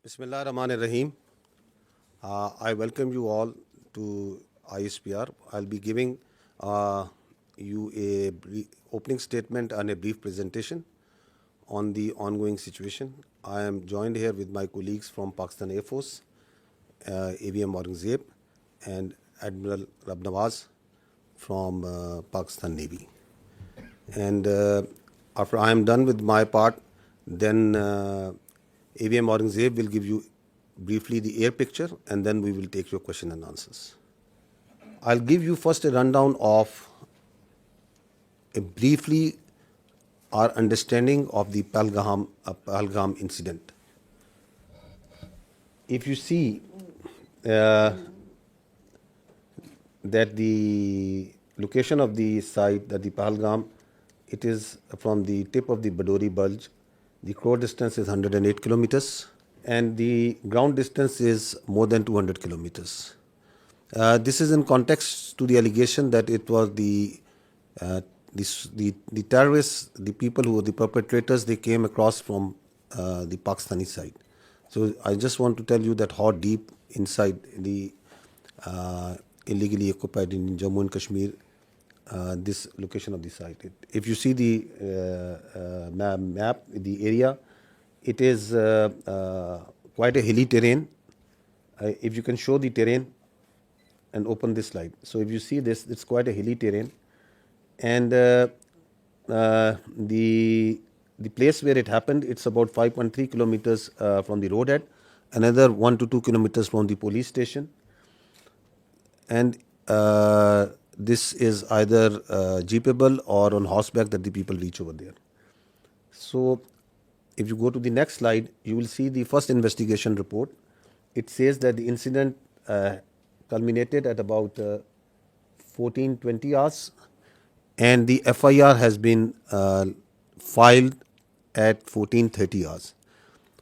Bismillah Rahman Rahim. I welcome you all to ISPR. I'll be giving you a opening statement and a brief presentation on the ongoing situation. I am joined here with my colleagues from Pakistan Air Force, AVM Aurangzeb, and Admiral Rab Nawaz from Pakistan Navy. And after I am done with my part, then AVM Aurangzeb will give you briefly the air picture, and then we will take your question and answers. I'll give you first a rundown of briefly our understanding of the Pahalgam incident. If you see that the location of the site, that the Pahalgam, it is from the tip of the Badori Bulge. The crore distance is 108 kilometers and the ground distance is more than 200 kilometers. This is in context to the allegation that it was the terrorists, the people who were the perpetrators, they came across from the Pakistani side. So I just want to tell you that how deep inside the illegally occupied in Jammu and Kashmir this location of the site. If you see the map, the area, it is quite a hilly terrain. If you can show the terrain and open this slide. So if you see this, it's quite a hilly terrain. And the place where it happened, it's about 5.3 kilometers from the roadhead, another 1 to 2 kilometers from the police station. And this is either jeepable or on horseback that the people reach over there. So if you go to the next slide, you will see the first investigation report. It says that the incident culminated at about 14:20 hours, and the FIR has been filed at 14:30 hours.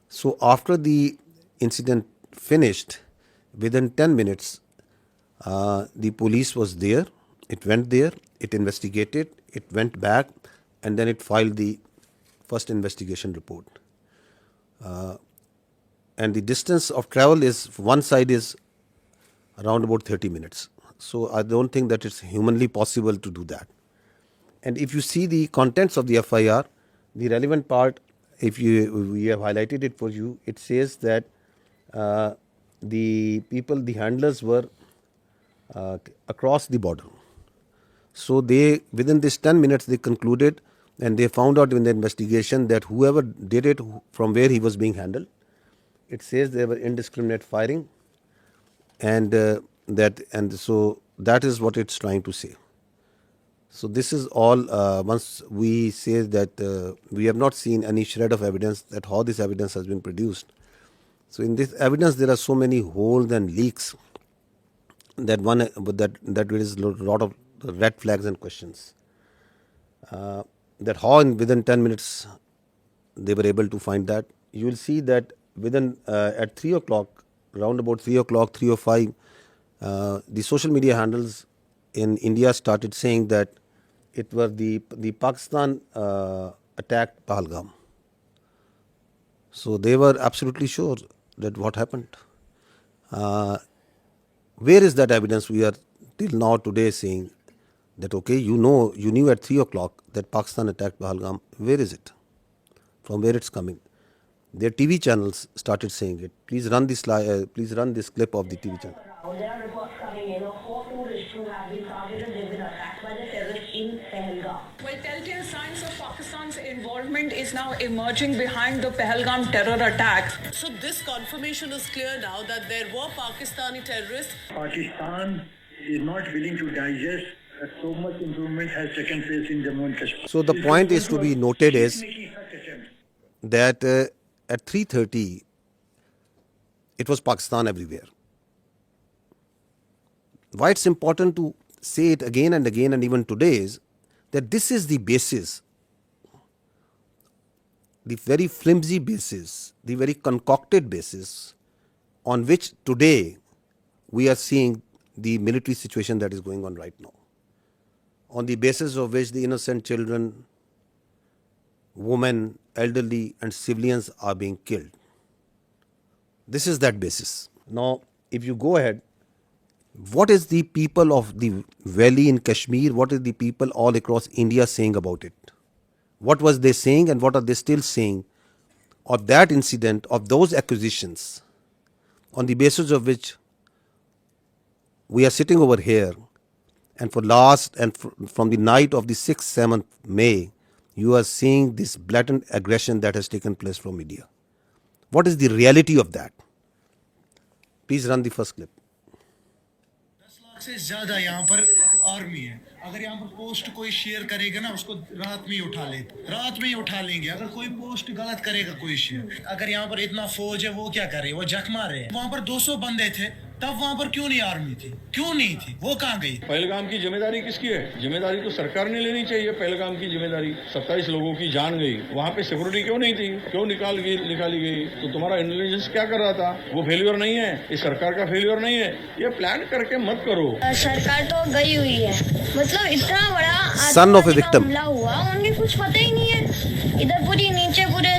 So after the incident finished, within 10 minutes, the police was there. It went there, it investigated, it went back, and then it filed the first investigation report. And the distance of travel is, one side is around about 30 minutes. So I don't think that it's humanly possible to do that. And if you see the contents of the FIR, the relevant part, we have highlighted it for you, it says that the people, the handlers were across the border. So they, within this 10 minutes, they concluded and they found out in the investigation that whoever did it, from where he was being handled, it says there were indiscriminate firing, and so that is what it's trying to say. So this is all. Once we say that we have not seen any shred of evidence that how this evidence has been produced. So in this evidence, there are so many holes and leaks that that raises a lot of red flags and questions. That how within 10 minutes they were able to find that. You will see that within at 3 o'clock, around about 3 o'clock, 3:05, the social media handles in India started saying that it was the Pakistan attacked Pahalgam. So they were absolutely sure that what happened. Where is that evidence? We are till now today saying that, okay, you knew at 3 o'clock that Pakistan attacked Pahalgam. Where is it? From where it's coming? Their TV channels started saying it. Please run this please run this clip of the TV channel. There are reports coming in of 4 tourists who have been targeted. They've been attacked by the terrorists in Pahalgam. Well, telltale signs of Pakistan's involvement is now emerging behind the Pahalgam terror attack. So this confirmation is clear now that there were Pakistani terrorists. Pakistan is not willing to digest that so much improvement has taken place in Jammu and Kashmir. So the point is to be noted is that at 3:30, it was Pakistan everywhere. Why it's important to say it again and again and even today is that this is the basis, the very flimsy basis, the very concocted basis on which today we are seeing the military situation that is going on right now. On the basis of which the innocent children, women, elderly and civilians are being killed. This is that basis. Now, if you go ahead, what is the people of the valley in Kashmir, what is the people all across India saying about it? What was they saying and what are they still saying of that incident, of those accusations, on the basis of which we are sitting over here, and from the night of the 6th, 7th May, you are seeing this blatant aggression that has taken place from media. What is the reality of that? Please run the first clip. 10 lakh से ज्यादा यहाँ पर army है। अगर यहाँ पर post कोई share करेगा ना, उसको रात में ही उठा लेंगे। अगर कोई पोस्ट गलत करेगा कोई शेयर, अगर यहाँ पर इतना फौज है, वो क्या करे, वो जख मारे हैं। वहाँ पर 200 बंदे थे, तब वहाँ पर क्यों नहीं आर्मी थी, क्यों नहीं थी, वो कहाँ गई? पहलगाम की जिम्मेदारी किसकी है? जिम्मेदारी तो सरकार ने लेनी चाहिए। पहलगाम की जिम्मेदारी, 27 लोगों की जान गई, वहाँ पे सिक्योरिटी क्यों नहीं थी, क्यों निकाली गई? तो तुम्हारा इंटेलिजेंस क्या कर रहा था? वो फेल्योर नहीं है, ये सरकार का फेल्योर नहीं है। ये प्लान करके मत करो। सरकार तो गई हुई है, मतलब इतना बड़ा Son of a victim. हमला हुआ, उन्हें कुछ पता ही नहीं है। इधर पूरी नीचे पूरे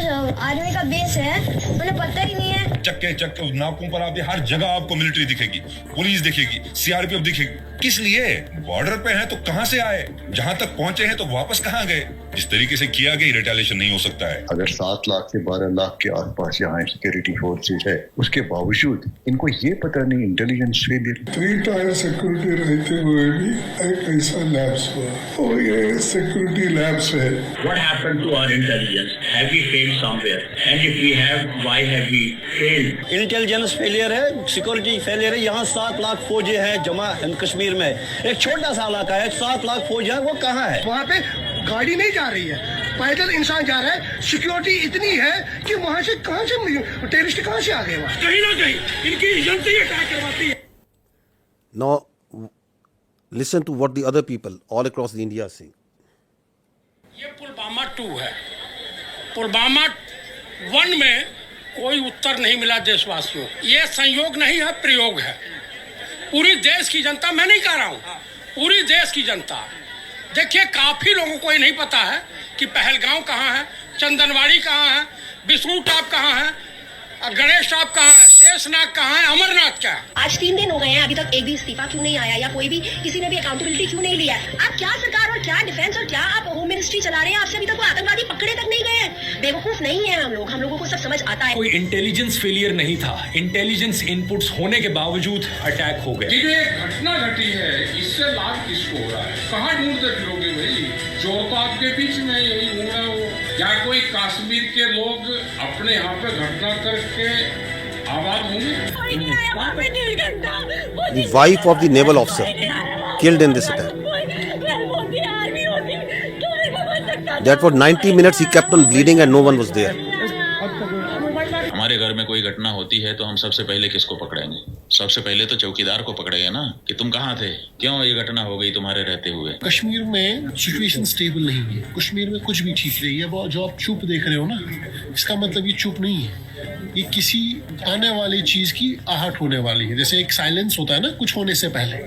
आर्मी का बेस है, उन्हें पता ही नहीं है। चक्के नाकों पर आप हर जगह आपको मिलिट्री दिखेगी, पुलिस दिखेगी, सीआरपीएफ दिखेगी। किस लिए? बॉर्डर पे हैं तो कहां से आए? जहां तक पहुंचे हैं तो वापस कहां गए? जिस तरीके से किया गया, रिटेलिएशन नहीं हो सकता है। अगर 7 लाख से 12 लाख के आसपास यहाँ सिक्योरिटी फोर्सेस है, उसके बावजूद इनको ये पता नहीं इंटेलिजेंस फेलियर। 3 टायर सिक्योरिटी रहते हुए भी एक ऐसा लैब्स हुआ, और ये सिक्योरिटी लैब्स है। What happened to our intelligence? Have we failed somewhere? And if we have, why have we failed? Intelligence failure है, सिक्योरिटी फेलियर है। यहाँ 7 लाख फौजी है जमा कश्मीर में, एक छोटा सा इलाका है, 7 लाख फौज है, वो कहाँ है? वहाँ पे गाड़ी नहीं जा रही है, पैदल इंसान जा रहा है। सिक्योरिटी इतनी है कि वहाँ से टेररिस्ट कहाँ से आ गए? वहाँ कहीं ना कहीं इनकी एजेंसी अटैक करवाती है। Now, listen to what the other people all across the India are saying. ये पुलवामा 2 है। पुलवामा 1 में कोई उत्तर नहीं मिला देशवासियों। ये संयोग नहीं है, प्रयोग है। पूरी देश की जनता, मैं नहीं कह रहा हूँ, पूरी देश की जनता, देखिए काफी लोगों को ये नहीं पता है कि पहलगांव कहाँ है, चंदनवाड़ी कहाँ है, बिष्णु टाप कहाँ है, गणेश टाप कहाँ है, शेषनाग कहाँ है, अमरनाथ क्या है। आज 3 दिन हो गए हैं, अभी तक एक भी इस्तीफा क्यों नहीं आया, या कोई भी किसी ने भी अकाउंटेबिलिटी क्यों नहीं लिया? आप क्या सरकार और क्या डिफेंस और क्या आप होम मिनिस्ट्री चला रहे हैं? आपसे अभी तक वो आतंकवादी पकड़े तक नहीं गए हैं। बेवकूफ नहीं है हम लोगों को सब समझ आता है। कोई इंटेलिजेंस फेलियर नहीं था, इंटेलिजेंस इनपुट्स होने के बावजूद अटैक हो गए। ये घटना घटी है, इससे लाभ किसको हो रहा है? कहाँ ढूंढते फिरोगे भाई? चोर तो आपके बीच में यही घूम रहा हो। या कोई कश्मीर के लोग अपने यहाँ पे घटना करके आबाद होंगे? The wife of the naval officer killed in this attack. That for 90 minutes he kept on bleeding and no one was there. हमारे घर में कोई घटना होती है तो हम सबसे पहले किसको पकड़ेंगे? सबसे पहले तो चौकीदार को पकड़ेंगे ना, कि तुम कहाँ थे, क्यों ये घटना हो गई तुम्हारे रहते हुए। कश्मीर में सिचुएशन स्टेबल नहीं है, कश्मीर में कुछ भी ठीक नहीं है। वो जो आप चुप देख रहे हो ना, इसका मतलब ये चुप नहीं है, ये किसी आने वाली चीज की आहट होने वाली है। जैसे एक साइलेंस होता है ना कुछ होने से पहले,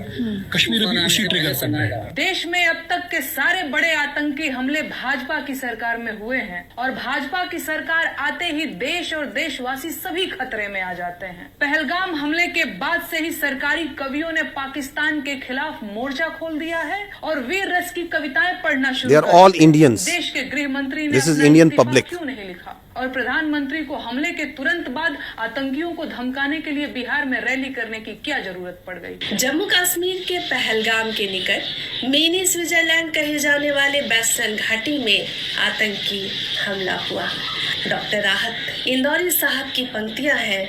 कश्मीर में उसी ट्रिगर पर है। देश में अब तक के सारे बड़े आतंकी हमले भाजपा की सरकार में हुए हैं, और भाजपा की सरकार आते ही देश और देशवासी सभी खतरे में आ जाते हैं। पहलगाम हमले के बाद से ही सरकारी कवियों ने पाकिस्तान के खिलाफ मोर्चा खोल दिया है और वीर रस की कविताएं पढ़ना शुरू कर दी। They are all Indians. देश के गृह मंत्री ने This is Indian public. क्यों नहीं लिखा? और प्रधानमंत्री को हमले के तुरंत बाद आतंकियों को धमकाने के लिए बिहार में रैली करने की क्या जरूरत पड़ गई? जम्मू कश्मीर के पहलगाम के निकट मिनी स्विट्जरलैंड कहे जाने वाले वेस्टर्न घाटी में आतंकी हमला हुआ। डॉक्टर राहत इंदौरी साहब की पंक्तियां हैं,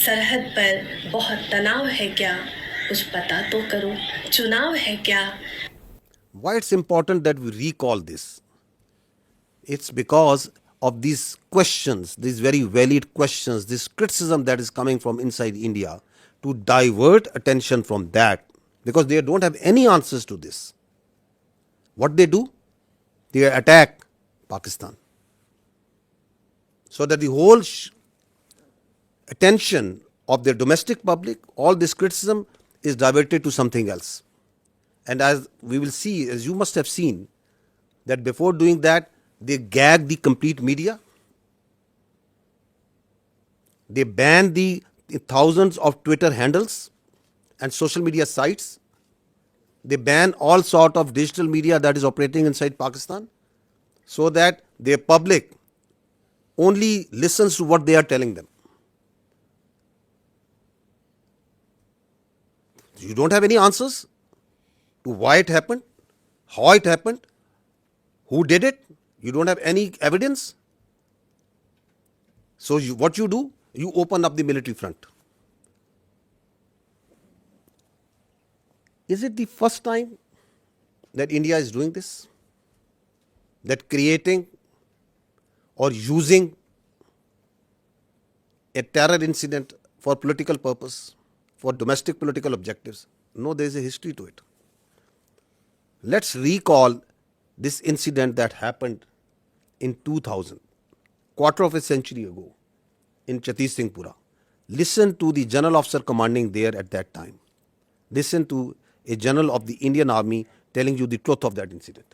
सरहद पर बहुत तनाव है क्या, कुछ पता तो करो, चुनाव है क्या। Why it's important that we recall this? It's because of these questions, these very valid questions, this criticism that is coming from inside India, to divert attention from that, because they don't have any answers to this. What they do? They attack Pakistan, so that the whole attention of their domestic public, all this criticism is diverted to something else. And as we will see, as you must have seen, that before doing that, they gag the complete media. They ban the thousands of Twitter handles and social media sites. They ban all sort of digital media that is operating inside Pakistan, so that their public only listens to what they are telling them. You don't have any answers to why it happened, how it happened, who did it. You don't have any evidence. So what you do, you open up the military front. Is it the first time that India is doing this? That creating or using a terror incident for political purpose, for domestic political objectives? No, there is a history to it. Let's recall this incident that happened in 2000, quarter of a century ago, in Chhattis Singhpura. Listen to the general officer commanding there at that time. Listen to a general of the Indian Army telling you the truth of that incident.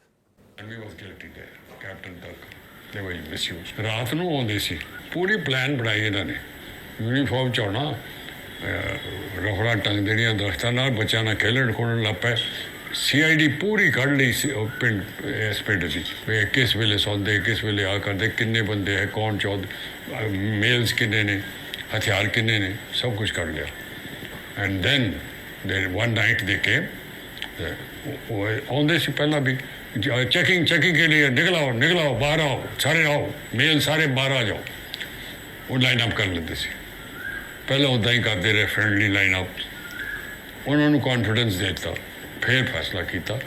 And we was guilty there, Captain Tuck. They were misused. ਰਾਤ ਨੂੰ ਆਉਂਦੇ ਸੀ ਪੂਰੀ plan ਬਣਾਈ ਇਹਨਾਂ ਨੇ uniform ਚ ਆਉਣਾ ਰਫੜਾ ਟੰਗ ਦੇਣੀਆਂ ਦਰਖਤਾਂ ਨਾਲ ਬੱਚਿਆਂ ਨਾਲ ਖੇਲਣ ਖੋਲਣ ਲੱਗ ਪਏ CID ਪੂਰੀ ਕੱਢ ਲਈ ਸੀ ਉਹ ਪਿੰਡ ਇਸ ਪਿੰਡ ਸੀ ਵੀ ਕਿਸ ਵੇਲੇ ਸੌਂਦੇ ਕਿਸ ਵੇਲੇ ਆ ਕਰਦੇ ਕਿੰਨੇ ਬੰਦੇ ਹੈ ਕੌਣ ਚੌਧ ਮੇਲਸ ਕਿੰਨੇ ਨੇ ਹਥਿਆਰ ਕਿੰਨੇ ਨੇ ਸਭ ਕੁਝ ਕੱਢ ਲਿਆ and then one night they came ਆਉਂਦੇ ਸੀ ਪਹਿਲਾਂ ਵੀ चेकिंग के लिए निकलाओ बाहर आओ सारे आओ मेल सारे बाहर आ जाओ वो लाइन अप कर लेते सी पहले उदा ही करते रहे फ्रेंडली लाइन अप उन्होंने कॉन्फिडेंस देता फिर फैसला किया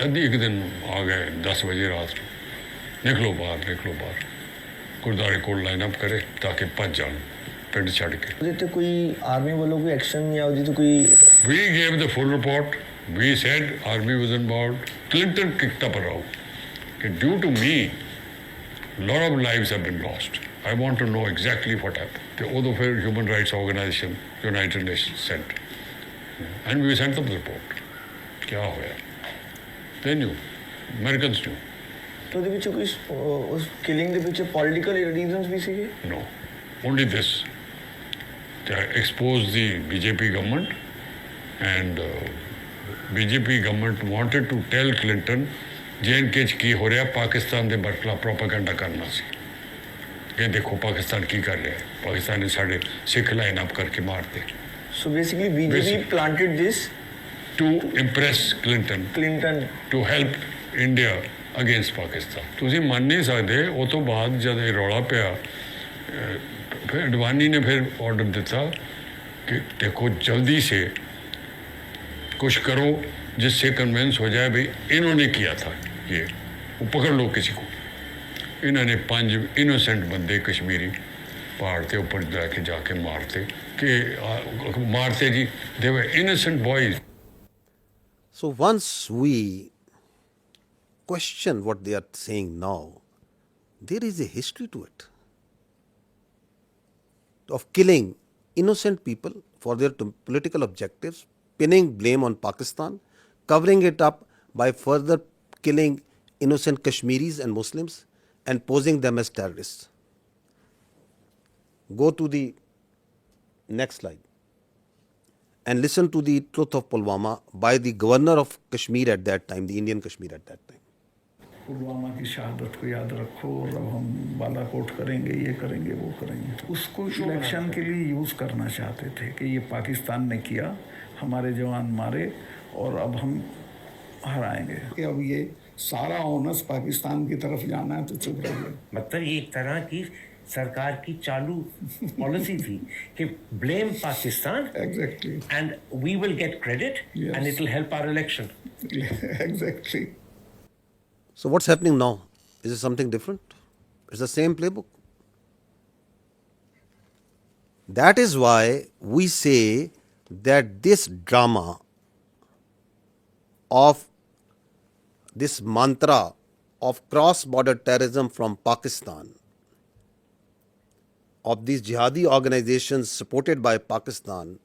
अद्धी एक दिन आ गए 10 बजे रात को निकलो बाहर गुरुद्वारे को लाइन अप करे ताकि भज जान पिंड छड़ के तो कोई आर्मी वालों कोई एक्शन या तो कोई we gave the full report We said army was involved. Clinton kicked up a row. Due to me, a lot of lives have been lost. I want to know exactly what happened. The other human rights organization, United Nations, sent. And we sent them the report. क्या होया? They knew. Americans knew. तो the पीछे कोई उस killing के पीछे political reasons भी सीगे? No. Only this. They exposed the BJP government and BJP government wanted to tell Clinton J&K की हो रहा पाकिस्तान के बरखला प्रोपेगेंडा करना सी कि देखो पाकिस्तान की कर रहा है पाकिस्तान ने साढ़े सिख लाइन अप करके मारते So basically BJP planted this to impress Clinton to help India against Pakistan ਤੁਸੀਂ ਮੰਨ ਨਹੀਂ ਸਕਦੇ ਉਹ ਤੋਂ ਬਾਅਦ ਜਦ ਇਹ ਰੌਲਾ ਪਿਆ फिर अडवाणी ने फिर ऑर्डर दिता कि देखो जल्दी से कुछ करो जिससे कन्विंस हो जाए भाई इन्होंने किया था ये वो पकड़ लो किसी को इन्होंने 5 इनोसेंट बंदे कश्मीरी पहाड़ के ऊपर जाके मारते जी they were innocent boys So once we question what they are saying now, there is a history to it of killing innocent people for their political objectives, pinning blame on Pakistan, covering it up by further killing innocent Kashmiris and Muslims and posing them as terrorists. Go to the next slide and listen to the truth of Pulwama by the governor of Kashmir at that time, the Indian Kashmir at that time. Pulwama की शहादत को याद रखो और अब हम बालाकोट करेंगे ये करेंगे वो करेंगे उसको इलेक्शन के लिए यूज़ करना चाहते थे कि ये पाकिस्तान ने किया हमारे जवान मारे और अब हम हराएंगे कि अब ये सारा ऑनर्स पाकिस्तान की तरफ जाना है तो चुप रहिए मतलब ये एक तरह की सरकार की चालू पॉलिसी थी कि blame Pakistan exactly and we will get credit and it will help our election exactly So what's happening now? Is it something different? It's the same playbook. That is why we say that this drama of this mantra of cross-border terrorism from Pakistan, of these jihadi organizations supported by Pakistan,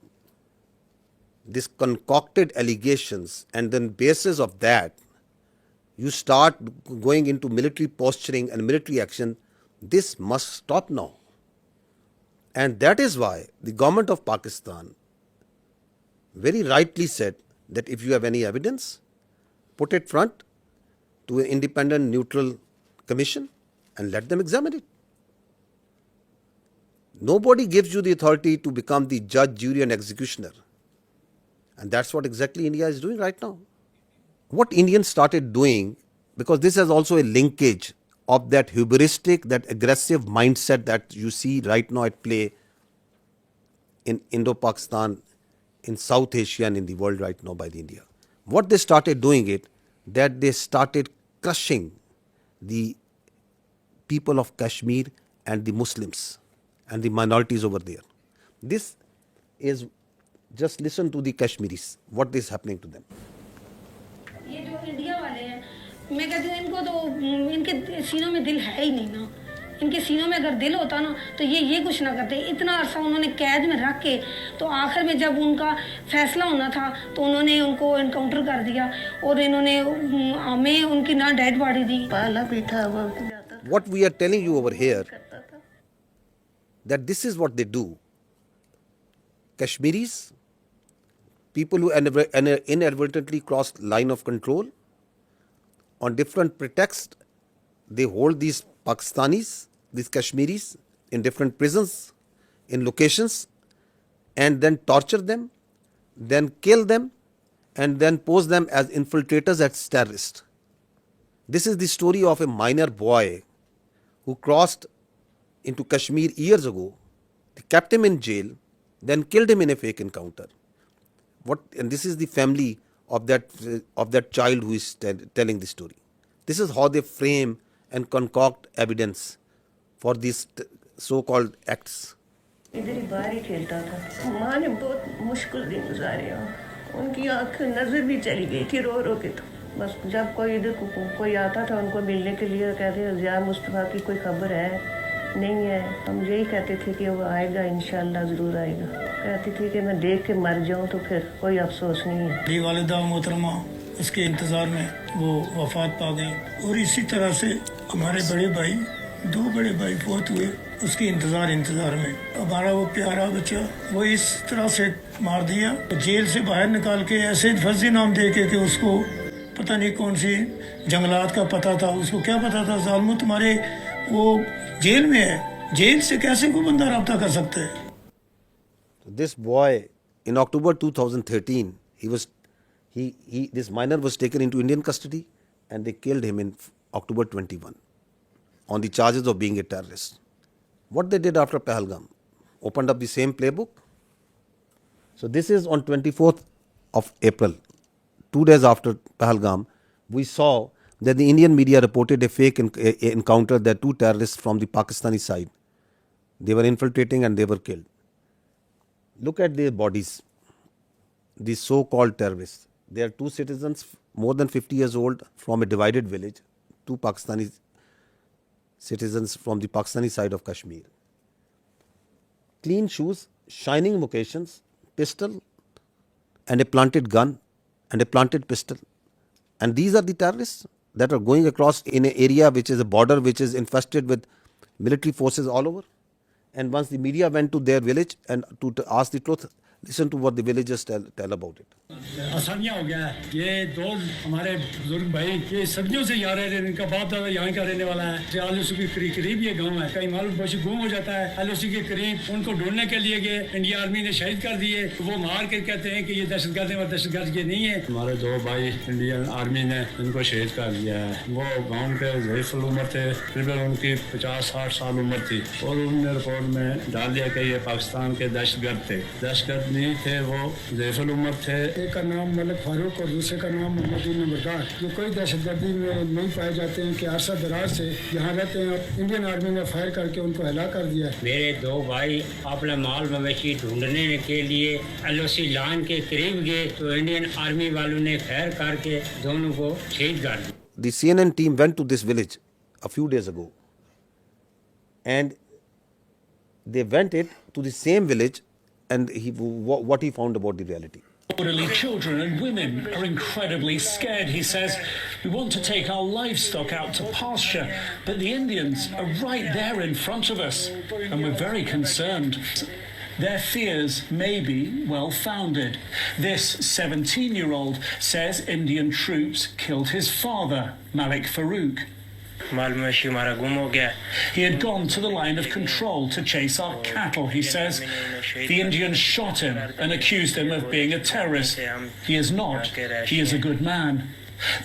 these concocted allegations, and then basis of that, you start going into military posturing and military action. This must stop now. And that is why the government of Pakistan very rightly said that if you have any evidence, put it front to an independent, neutral commission and let them examine it. Nobody gives you the authority to become the judge, jury and executioner. And that's what exactly India is doing right now. What Indians started doing, because this has also a linkage of that hubristic, that aggressive mindset that you see right now at play in Indo-Pakistan, in South Asia and in the world right now by the India. What they started doing it, that they started crushing the people of Kashmir and the Muslims and the minorities over there. This is, just listen to the Kashmiris, what is happening to them. ये जो India वाले हैं, मैं कहती हूँ इनको तो इनके सीनों में दिल है ही नहीं ना। इनके सीनों में अगर दिल होता ना तो ये कुछ ना करते। इतना अरसा उन्होंने कैद में रख के तो आखिर में जब उनका फैसला होना था तो उन्होंने उनको इनकाउंटर कर दिया और इन्होंने हमें उनकी ना डेड बॉडी दी। पाला पीठा हुआ। What we are telling you over here, that this is what they do. Kashmiris, people who inadvertently cross line of control, on different pretexts, they hold these Pakistanis, these Kashmiris, in different prisons, in locations, and then torture them, then kill them, and then pose them as infiltrators, as terrorists. This is the story of a minor boy who crossed into Kashmir years ago. They kept him in jail, then killed him in a fake encounter. And this is the family of that child who is telling the story. This is how they frame and concoct evidence for these so-called acts. इधर ही बाहर ही खेलता था। माँ ने बहुत मुश्किल दिन गुजारे हैं। उनकी आँख नजर भी चली गई थी रो रो के। तो बस जब कोई इधर कोई आता था उनको मिलने के लिए, कहते हैं ज़िया मुस्तफ़ा की कोई खबर है नहीं है, हम यही कहते थे कि वो आएगा, इंशाल्लाह ज़रूर आएगा। कहती थी कि मैं देख के मर जाऊँ तो फिर कोई अफसोस नहीं है। मेरी वालिदा मोहतरमा उसके इंतज़ार में वो वफात पा गई और इसी तरह से हमारे बड़े भाई, दो बड़े भाई फौत हुए उसके इंतज़ार में। हमारा वो प्यारा बच्चा वो इस तरह से मार दिया, जेल से बाहर निकाल के ऐसे फर्जी नाम दे के कि उसको पता नहीं कौन सी जंगलात का पता था, उसको क्या पता था जालिमो तुम्हारे वो जेल में है, जेल से कैसे कोई बंदा रब्ता कर सकता है। This boy, in October 2013, this minor was taken into Indian custody and they killed him in October 21 on the charges of being a terrorist. What they did after Pahalgam, opened up the same playbook. So this is on 24th of April, 2 days after Pahalgam, we saw that the Indian media reported a fake encounter that two terrorists from the Pakistani side, they were infiltrating and they were killed. Look at their bodies, these so-called terrorists. They are two citizens more than 50 years old from a divided village, two Pakistani citizens from the Pakistani side of Kashmir. Clean shoes, shining moccasins, pistol and a planted gun and a planted pistol. And these are the terrorists that are going across in an area which is a border which is infested with military forces all over. And once the media went to their village and to ask the truth, listen to what the villagers tell about it. आसानियाँ हो गया है। ये दो हमारे बुजुर्ग भाई ये सदियों से यहाँ रह रहे हैं, इनका बाप दादा यहाँ का रहने वाला है। आलूसी के करीब ये गांव है, कहीं मालूम पहुंची गुम हो जाता है। आलूसी के करीब उनको ढूंढने के लिए गए, इंडिया आर्मी ने शहीद कर दिए। तो वो मार के कहते हैं कि ये दहशतगर्द है और दहशतगर्द ये नहीं है। हमारे दो भाई इंडियन आर्मी ने इनको शहीद कर दिया है। वो गाँव के ज़ईफ़ुल उम्र थे, तकरीबन उनकी 50-60 साल उम्र थी और उन्होंने रिपोर्ट में डाल दिया कि ये पाकिस्तान के दहशतगर्द थे। दहशतगर्द नहीं थे, वो ज़ईफ़ुल उम्र थे। एक का नाम मलिक फारूक और दूसरे का नाम मोहम्मद नंबरदार। जो कोई दहशतगर्दी में नहीं पाए जाते हैं कि अरसा दराज से यहाँ रहते हैं। इंडियन आर्मी ने फायर करके उनको हलाक कर दिया। मेरे दो भाई अपना माल मवेशी ढूंढने के लिए एलओसी लाइन के करीब गए तो इंडियन आर्मी वालों ने फायर करके दोनों को शहीद कर दिया। The CNN team went to this village a few days ago and they went to the same village and what he found about the reality. Elderly children and women are incredibly scared. He says, we want to take our livestock out to pasture, but the Indians are right there in front of us, and we're very concerned. Their fears may be well-founded. This 17-year-old says Indian troops killed his father, Malik Farouk. He had gone to the line of control to chase our cattle, he says. The Indians shot him and accused him of being a terrorist. He is not. He is a good man.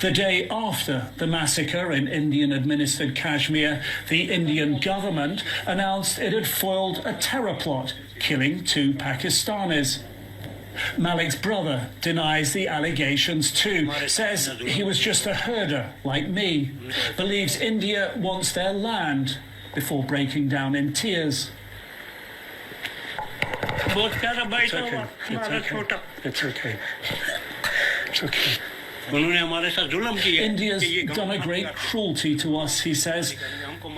The day after the massacre in Indian-administered Kashmir, the Indian government announced it had foiled a terror plot, killing 2 Pakistanis. Malik's brother denies the allegations too, says he was just a herder like me, believes India wants their land, before breaking down in tears. It's okay. India's done a great cruelty to us, he says.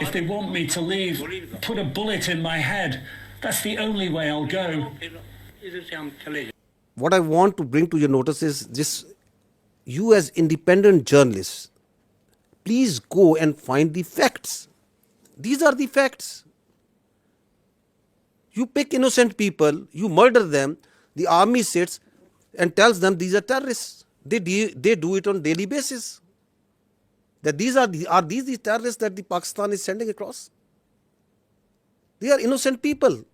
If they want me to leave, put a bullet in my head. That's the only way I'll go. What I want to bring to your notice is this: you as independent journalists, please go and find the facts. These are the facts. You pick innocent people, you murder them, the army sits and tells them these are terrorists. They do it on daily basis. That are these the terrorists that the Pakistan is sending across? They are innocent people.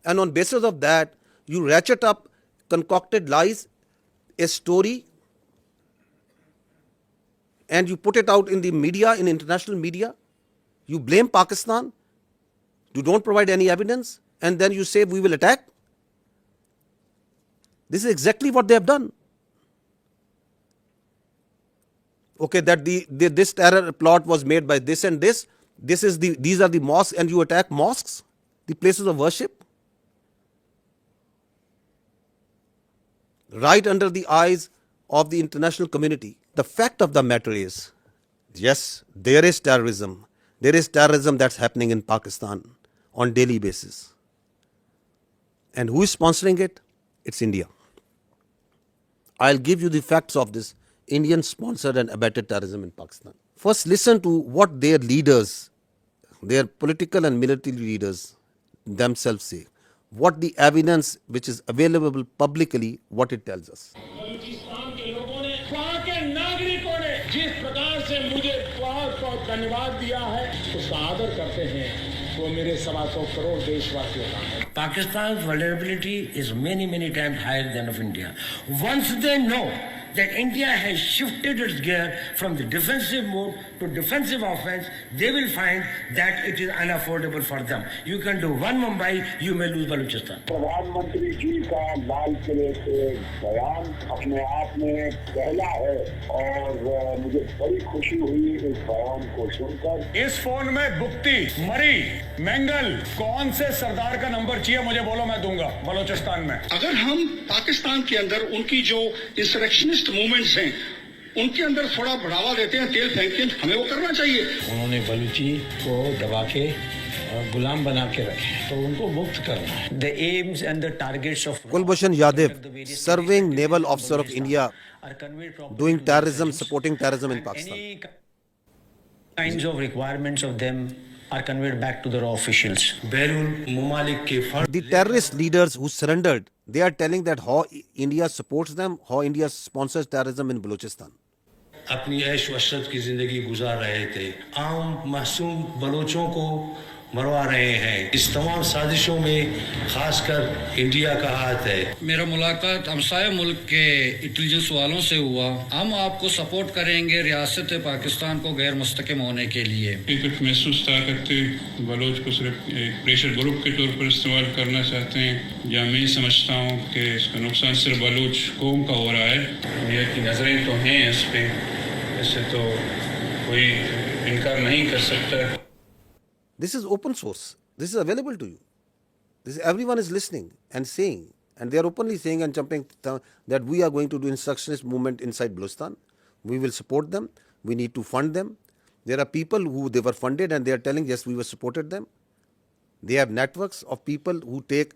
And on basis of that, you ratchet up concocted lies, a story, and you put it out in the media, in international media. You blame Pakistan. You don't provide any evidence, and then you say we will attack. This is exactly what they have done. Okay, that this terror plot was made by this and this. These are the mosques, and you attack mosques, the places of worship, right under the eyes of the international community. The fact of the matter is, yes, there is terrorism. There is terrorism that's happening in Pakistan on daily basis. And who is sponsoring it? It's India. I'll give you the facts of this Indian sponsored and abetted terrorism in Pakistan. First, listen to what their leaders, their political and military leaders themselves say. What the evidence which is available publicly, what it tells us. Pakistan's vulnerability is many times higher than of India. Once they know that India has shifted its gear from the defensive mode to defensive offense, they will find that it is unaffordable for them. You can do one Mumbai, you may lose Balochistan. प्रधानमंत्री जी का लाल किले से बयान अपने आप में पहला है और मुझे बड़ी खुशी हुई इस बयान को सुनकर। इस फोन में बुक्ति, मरी, मैंगल, कौन से सरदार का नंबर चाहिए मुझे बोलो, मैं दूंगा बलोचिस्तान में। अगर हम पाकिस्तान के अंदर उनकी जो इंसरेक्शनिस्ट मूवमेंट्स हैं उनके अंदर थोड़ा बढ़ावा देते हैं, तेल फेंकते हैं, हमें वो करना चाहिए। उन्होंने बलूची को दबा के गुलाम बना के रखे, तो उनको मुक्त करना है। The aims and the targets of Kulbhushan Yadav, serving naval officer of India, doing terrorism, supporting terrorism in Pakistan. Any kinds of requirements of them are conveyed back to the raw officials. The terrorist leaders who surrendered, they are telling that how India supports them, how India sponsors terrorism in Balochistan. अपनी ऐश वशरत की जिंदगी गुजार रहे थे, आम मासूम बलोचों को मरवा रहे हैं। इस तमाम साजिशों में खासकर इंडिया का हाथ है। मेरा मुलाकात हमसाया मुल्क के इंटेलिजेंस वालों से हुआ। हम आपको सपोर्ट करेंगे रियासत पाकिस्तान को गैर मुस्तकिम होने के लिए। कुछ महसूस करते बलोच को सिर्फ प्रेशर ग्रुप के तौर पर इस्तेमाल करना चाहते हैं, या मैं समझता हूँ कि इसका नुकसान सिर्फ बलोच कौम का हो रहा है। इंडिया की नजरें तो हैं इस पे, इससे तो कोई इनकार नहीं कर सकता। This is open source. This is available to you. Everyone is listening and saying, and they are openly saying and jumping that we are going to do insurrectionist movement inside Balochistan. We will support them. We need to fund them. There are people who they were funded and they are telling, yes, we were supported them. They have networks of people who take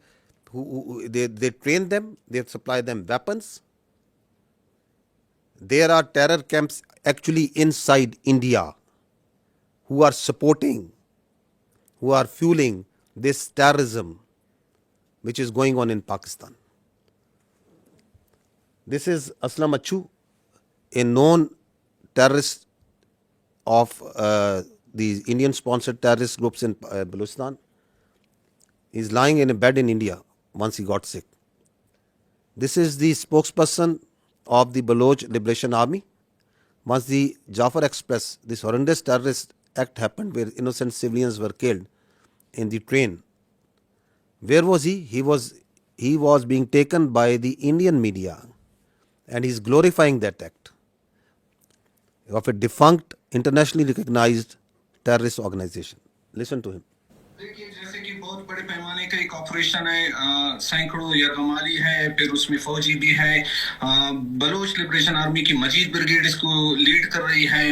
They train them, they supply them weapons. There are terror camps actually inside India who are supporting, who are fueling this terrorism which is going on in Pakistan. This is Aslam Achu, a known terrorist of the Indian-sponsored terrorist groups in Balochistan. He's lying in a bed in India once he got sick. This is the spokesperson of the Baloch Liberation Army. Once the Jafar Express, this horrendous terrorist act happened where innocent civilians were killed in the train. Where was he? He was being taken by the Indian media, and he's glorifying that act of a defunct, internationally recognized terrorist organization. Listen to him. देखिए जैसे कि बहुत बड़े पैमाने का एक operation है, सैकड़ों यरगमाली है, फिर उसमें फौजी भी है, बलोच लिबरेशन आर्मी की मजीद ब्रिगेड इसको लीड कर रही है,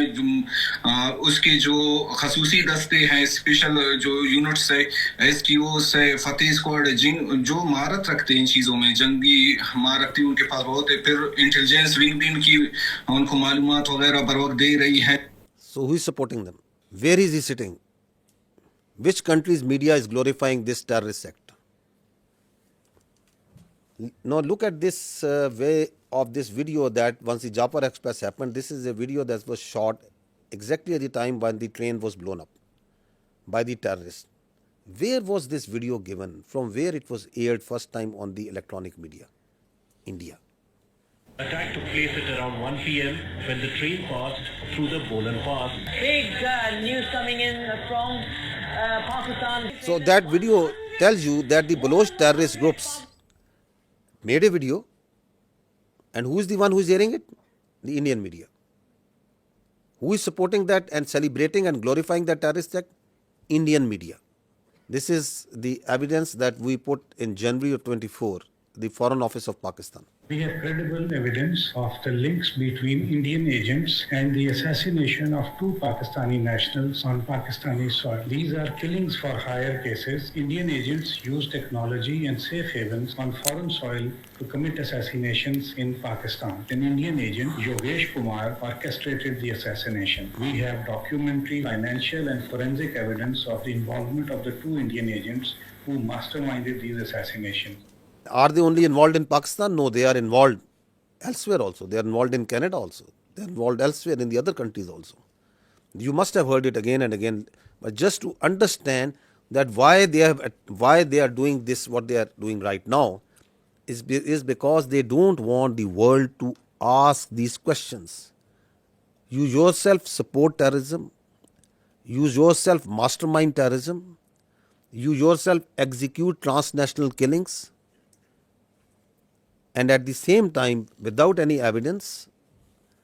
उसके जो खसूसी दस्ते हैं, स्पेशल जो यूनिट्स है, एसटीओस है, फतेह स्क्वाड, जो महारत रखते हैं इन चीज़ों में, जंगी महारत उनके पास बहुत है, फिर इंटेलिजेंस विंग भी उनकी उनको मालूमात वगैरह बर वक्त दे रही है. So who is supporting them? Where is he sitting? Which country's media is glorifying this terrorist act? Now look at this way of this video that once the Jafar Express happened, this is a video that was shot exactly at the time when the train was blown up by the terrorists. Where was this video given? From where it was aired first time on the electronic media? India. Attack took place at around 1 p.m. when the train passed through the Bolan Pass. Big news coming in from Pakistan. So that video tells you that the Baloch terrorist groups made a video, and who is the one who is airing it? The Indian media. Who is supporting that and celebrating and glorifying that terrorist act? Indian media. This is the evidence that we put in January of 24, the Foreign Office of Pakistan. We have credible evidence of the links between Indian agents and the assassination of 2 Pakistani nationals on Pakistani soil. These are killings for hire cases. Indian agents use technology and safe havens on foreign soil to commit assassinations in Pakistan. An Indian agent, Yogesh Kumar, orchestrated the assassination. We have documentary, financial and forensic evidence of the involvement of the 2 Indian agents who masterminded these assassinations. Are they only involved in Pakistan? No, they are involved elsewhere also. They are involved in Canada also. They are involved elsewhere in the other countries also. You must have heard it again and again. But just to understand that why they are doing this, what they are doing right now, is because they don't want the world to ask these questions. You yourself support terrorism. You yourself mastermind terrorism. You yourself execute transnational killings. And at the same time, without any evidence,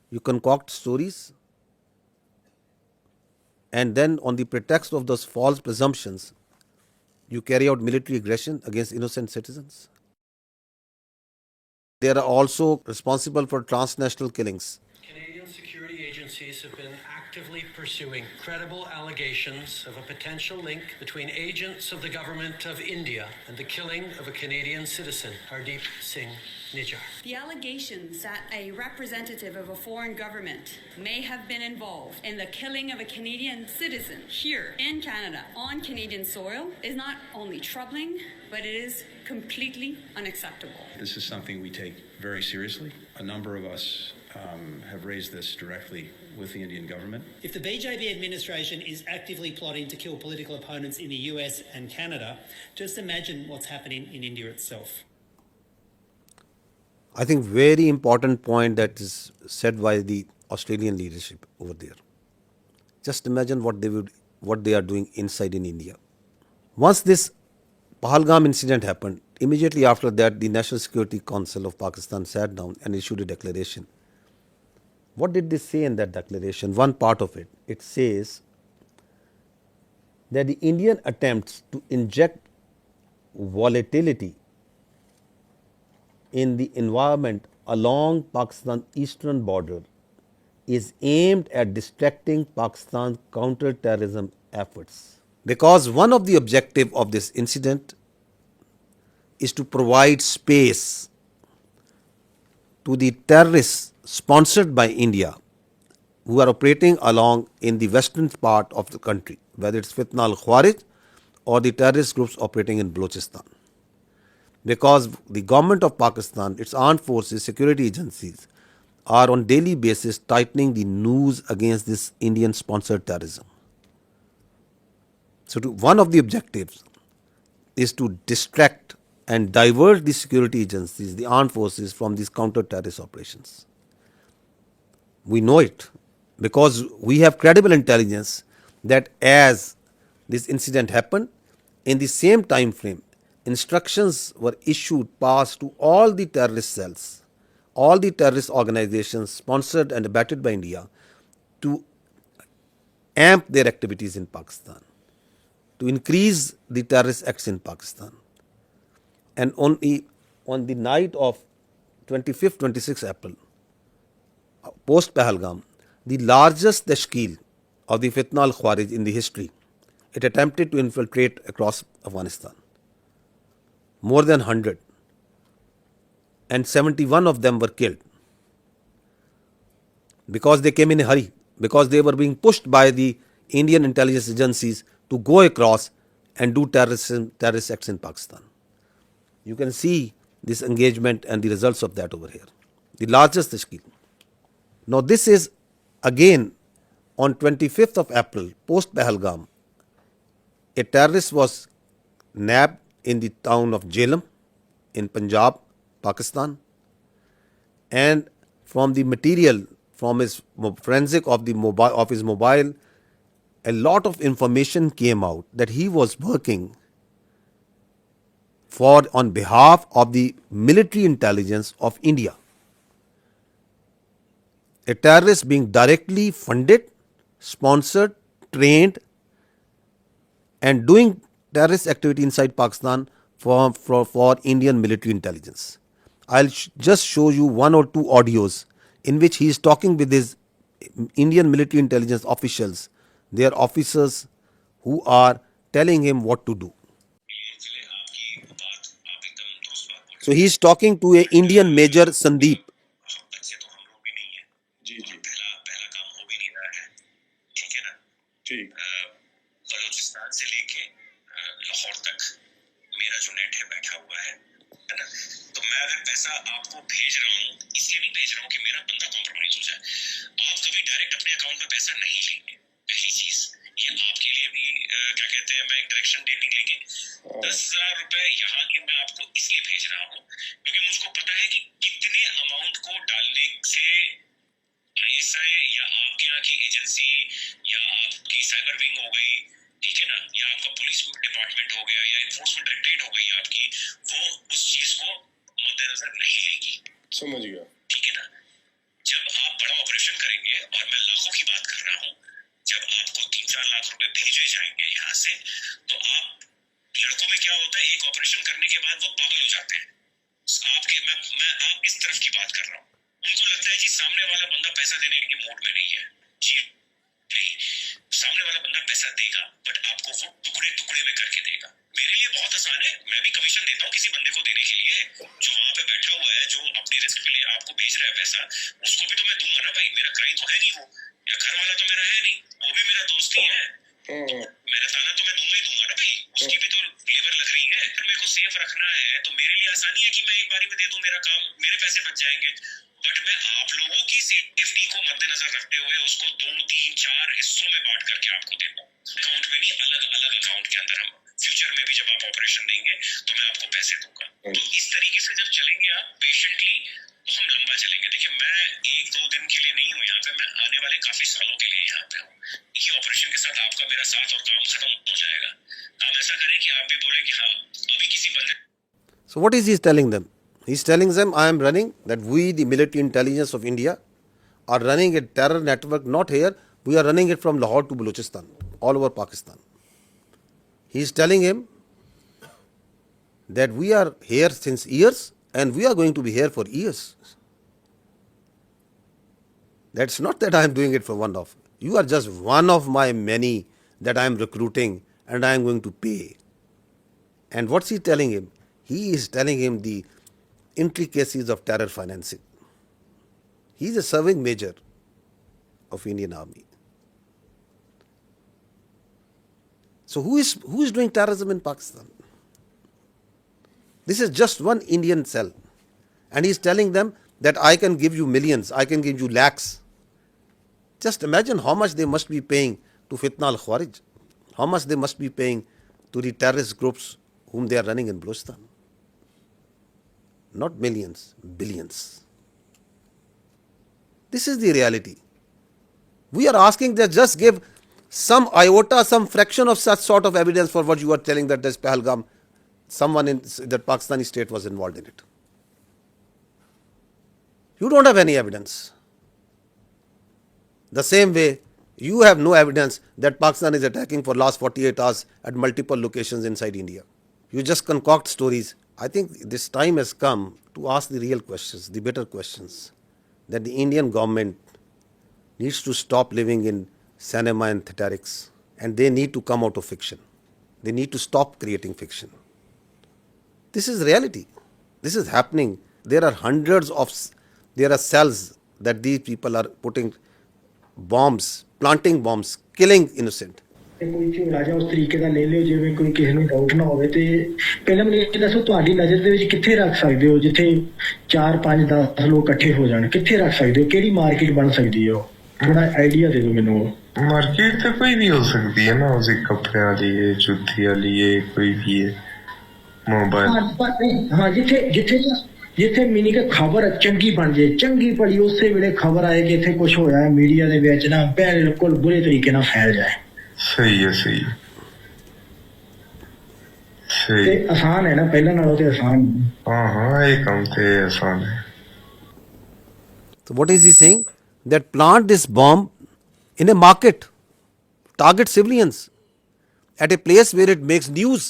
you concoct stories, and then on the pretext of those false presumptions, you carry out military aggression against innocent citizens. They are also responsible for transnational killings. Canadian security agencies have been actively pursuing credible allegations of a potential link between agents of the government of India and the killing of a Canadian citizen, Hardeep Singh Nijjar. The allegations that a representative of a foreign government may have been involved in the killing of a Canadian citizen here in Canada on Canadian soil is not only troubling, but it is completely unacceptable. This is something we take very seriously. A number of us have raised this directly with the Indian government. If the BJP administration is actively plotting to kill political opponents in the US and Canada, just imagine what's happening in India itself. I think very important point that is said by the Australian leadership over there. Just imagine what they are doing inside in India. Once this Pahalgam incident happened, immediately after that the National Security Council of Pakistan sat down and issued a declaration. What did they say in that declaration? One part of it, it says that the Indian attempts to inject volatility in the environment along Pakistan's eastern border is aimed at distracting Pakistan's counter-terrorism efforts. Because one of the objectives of this incident is to provide space to the terrorists sponsored by India who are operating along in the western part of the country, whether it's Fitna al-Khawarij or the terrorist groups operating in Balochistan. Because the government of Pakistan, its armed forces, security agencies are on daily basis tightening the noose against this Indian sponsored terrorism. So one of the objectives is to distract and divert the security agencies, the armed forces from these counter-terrorist operations. We know it because we have credible intelligence that as this incident happened, in the same time frame, instructions were issued, passed to all the terrorist cells, all the terrorist organizations sponsored and abetted by India to amp their activities in Pakistan, to increase the terrorist acts in Pakistan. And on the night of 25th, 26th April, post Pahalgam, the largest tashkeel of the Fitna al-Khawarij in the history, it attempted to infiltrate across Afghanistan. More than 100. And 71 of them were killed. Because they came in a hurry, because they were being pushed by the Indian intelligence agencies to go across and do terrorist acts in Pakistan. You can see this engagement and the results of that over here. The largest tashkeel. Now this is again on 25th of April, post Pahalgam, a terrorist was nabbed in the town of Jhelum in Punjab, Pakistan, and from the material, from his forensic of his mobile, a lot of information came out that he was working on behalf of the military intelligence of India. A terrorist being directly funded, sponsored, trained, and doing terrorist activity inside Pakistan for Indian military intelligence. I'll just show you one or two audios in which he is talking with his Indian military intelligence officials, their officers who are telling him what to do. So he is talking to a Indian Major Sandeep. Balochistan से लेके लाहौर तक मेरा जो net है बैठा हुआ है ना, तो मैं अगर पैसा आपको भेज रहा हूँ, इसलिए नहीं भेज रहा हूँ कि मेरा बंदा कॉम्प्रोमाइज हो जाए। आप कभी डायरेक्ट अपने अकाउंट में पैसा नहीं लेंगे। पहली चीज ये आपके लिए भी क्या कहते हैं, मैं एक डायरेक्शन डेटिंग लेंगे। 10,000 रुपए यहाँ के मैं आपको इसलिए भेज रहा हूँ क्योंकि मुझको पता है कि कितने अमाउंट को डालने से ISI या आपके यहाँ की एजेंसी या आपकी साइबर विंग हो गई, ठीक है ना, या आपका पुलिस डिपार्टमेंट हो गया या एनफोर्समेंट डायरेक्टरेट हो गई आपकी, वो उस चीज को मद्देनजर नहीं लेगी। समझ गया, ठीक है ना। जब आप बड़ा ऑपरेशन करेंगे, और मैं लाखों की बात कर रहा हूँ, जब आपको 3-4 लाख रुपए भेजे जाएंगे यहाँ से, तो आप लड़कों में क्या होता है, एक ऑपरेशन करने के बाद वो पागल हो जाते हैं। मैं आप इस तरफ की बात कर रहा हूँ। उनको लगता है जी सामने वाला बंदा पैसा देने के मूड में नहीं है। जी नहीं, सामने वाला बंदा पैसा देगा, बट आपको वो टुकड़े टुकड़े में करके देगा। मेरे लिए बहुत आसान है, मैं भी कमीशन देता हूँ किसी बंदे को देने के लिए, जो वहां पे बैठा हुआ है, जो अपनी रिस्क पे ले आपको भेज रहा है पैसा, उसको भी तो मैं दूंगा ना भाई। मेरा क्लाइंट तो है नहीं वो, या घर वाला तो मेरा है नहीं, वो भी मेरा दोस्त ही है। मेरा ताना तो मैं दूंगा ही दूंगा ना भाई, उसकी भी तो लेबर लग रही है। फिर मेरे को सेफ रखना है तो मेरे लिए आसानी है कि मैं एक बारी में दे दूं, मेरा काम, मेरे पैसे बच जाएंगे। बट मैं आप लोगों की सेफ्टी को मद्देनजर रखते हुए उसको 2-3-4 हिस्सों में बांट करके आपको देता हूँ। अकाउंट में नहीं, अलग अलग अकाउंट के अंदर। हम फ्यूचर में भी जब आप ऑपरेशन देंगे तो मैं आपको पैसे दूंगा। तो इस तरीके से जब चलेंगे आप पेशेंटली, तो हम लंबा चलेंगे। देखिए, मैं 1-2 दिन के लिए नहीं हूँ यहाँ पे, मैं आने वाले काफी सालों के लिए यहाँ पे हूँ। ये ऑपरेशन के साथ आपका मेरा साथ और काम खत्म हो जाएगा। आप ऐसा करें कि आप भी बोले कि हाँ अभी किसी बंदे। So what is he telling them? He's telling them, I am running, that we, the military intelligence of India, are running a terror network, not here, we are running it from Lahore to Balochistan, all over Pakistan. He's telling him that we are here since years and we are going to be here for years. That's not that I am doing it for one off. You are just one of my many that I am recruiting and I am going to pay. And what's he telling him? He is telling him the intricacies of terror financing. He is a serving major of Indian Army. So who is doing terrorism in Pakistan? This is just one Indian cell. And he is telling them that I can give you millions, I can give you lakhs. Just imagine how much they must be paying to Fitna al-Khawarij, how much they must be paying to the terrorist groups whom they are running in Balochistan. Not millions, billions. This is the reality. We are asking that just give some iota, some fraction of such sort of evidence for what you are telling that this Pahalgam, someone in that Pakistani state was involved in it. You don't have any evidence. The same way, you have no evidence that Pakistan is attacking for last 48 hours at multiple locations inside India. You just concoct stories. I think this time has come to ask the real questions, the better questions, that the Indian government needs to stop living in cinema and theatrics, and they need to come out of fiction. They need to stop creating fiction. This is reality. This is happening. There are there are cells that these people are putting bombs, planting bombs, killing innocent. ਕੋਈ ਝੋਲਾ ਜਾਂ ਉਸ ਤਰੀਕੇ ਦਾ ਲੈ ਲਿਓ ਜਿਵੇਂ ਕੋਈ ਕਿਸੇ ਨੂੰ ਡਾਊਟ ਨਾ ਹੋਵੇ ਤੇ ਪਹਿਲਾਂ ਮੈਨੂੰ ਇਹ ਦੱਸੋ ਤੁਹਾਡੀ ਨਜ਼ਰ ਦੇ ਵਿੱਚ ਕਿੱਥੇ ਰੱਖ ਸਕਦੇ ਹੋ ਜਿੱਥੇ 4 5 10 ਲੋਕ ਇਕੱਠੇ ਹੋ ਜਾਣ ਕਿੱਥੇ ਰੱਖ ਸਕਦੇ ਹੋ ਕਿਹੜੀ ਮਾਰਕੀਟ ਬਣ ਸਕਦੀ ਹੈ ਥੋੜਾ ਆਈਡੀਆ ਦੇ ਦਿਓ ਮੈਨੂੰ ਮਾਰਕੀਟ ਤਾਂ ਕੋਈ ਵੀ ਹੋ ਸਕਦੀ ਹੈ ਨਾ ਉਸੇ ਕੱਪੜਿਆਂ ਦੀ ਹੈ ਜੁੱਤੀ ਵਾਲੀ ਹੈ ਕੋਈ ਵੀ ਹੈ ਮੋਬਾਈਲ ਹਾਂ ਜਿੱਥੇ ਮੀਨਿੰਗ ਖਬਰ ਚੰਗੀ ਬਣ ਜੇ ਚੰਗੀ ਪੜੀ ਉਸੇ ਵੇਲੇ ਖਬਰ ਆਏ ਕਿ ਇੱਥੇ ਕੁਝ ਹੋਇਆ ਮੀਡੀਆ ਦੇ ਵਿੱਚ ਨਾ ਬਿਲਕੁਲ ਬੁਰੇ ਤਰੀਕੇ ਨਾਲ ਫੈਲ ਜਾਏ ਸਹੀ ਹੈ ਸਹੀ ਤੇ ਆਸਾਨ ਹੈ ਨਾ ਪਹਿਲਾਂ ਨਾਲੋਂ ਤੇ ਆਸਾਨ ਹਾਂ ਇਹ ਕੰਮ ਤੇ ਆਸਾਨ ਹੈ So what is he saying? That plant this bomb in a market, target civilians at a place where it makes news.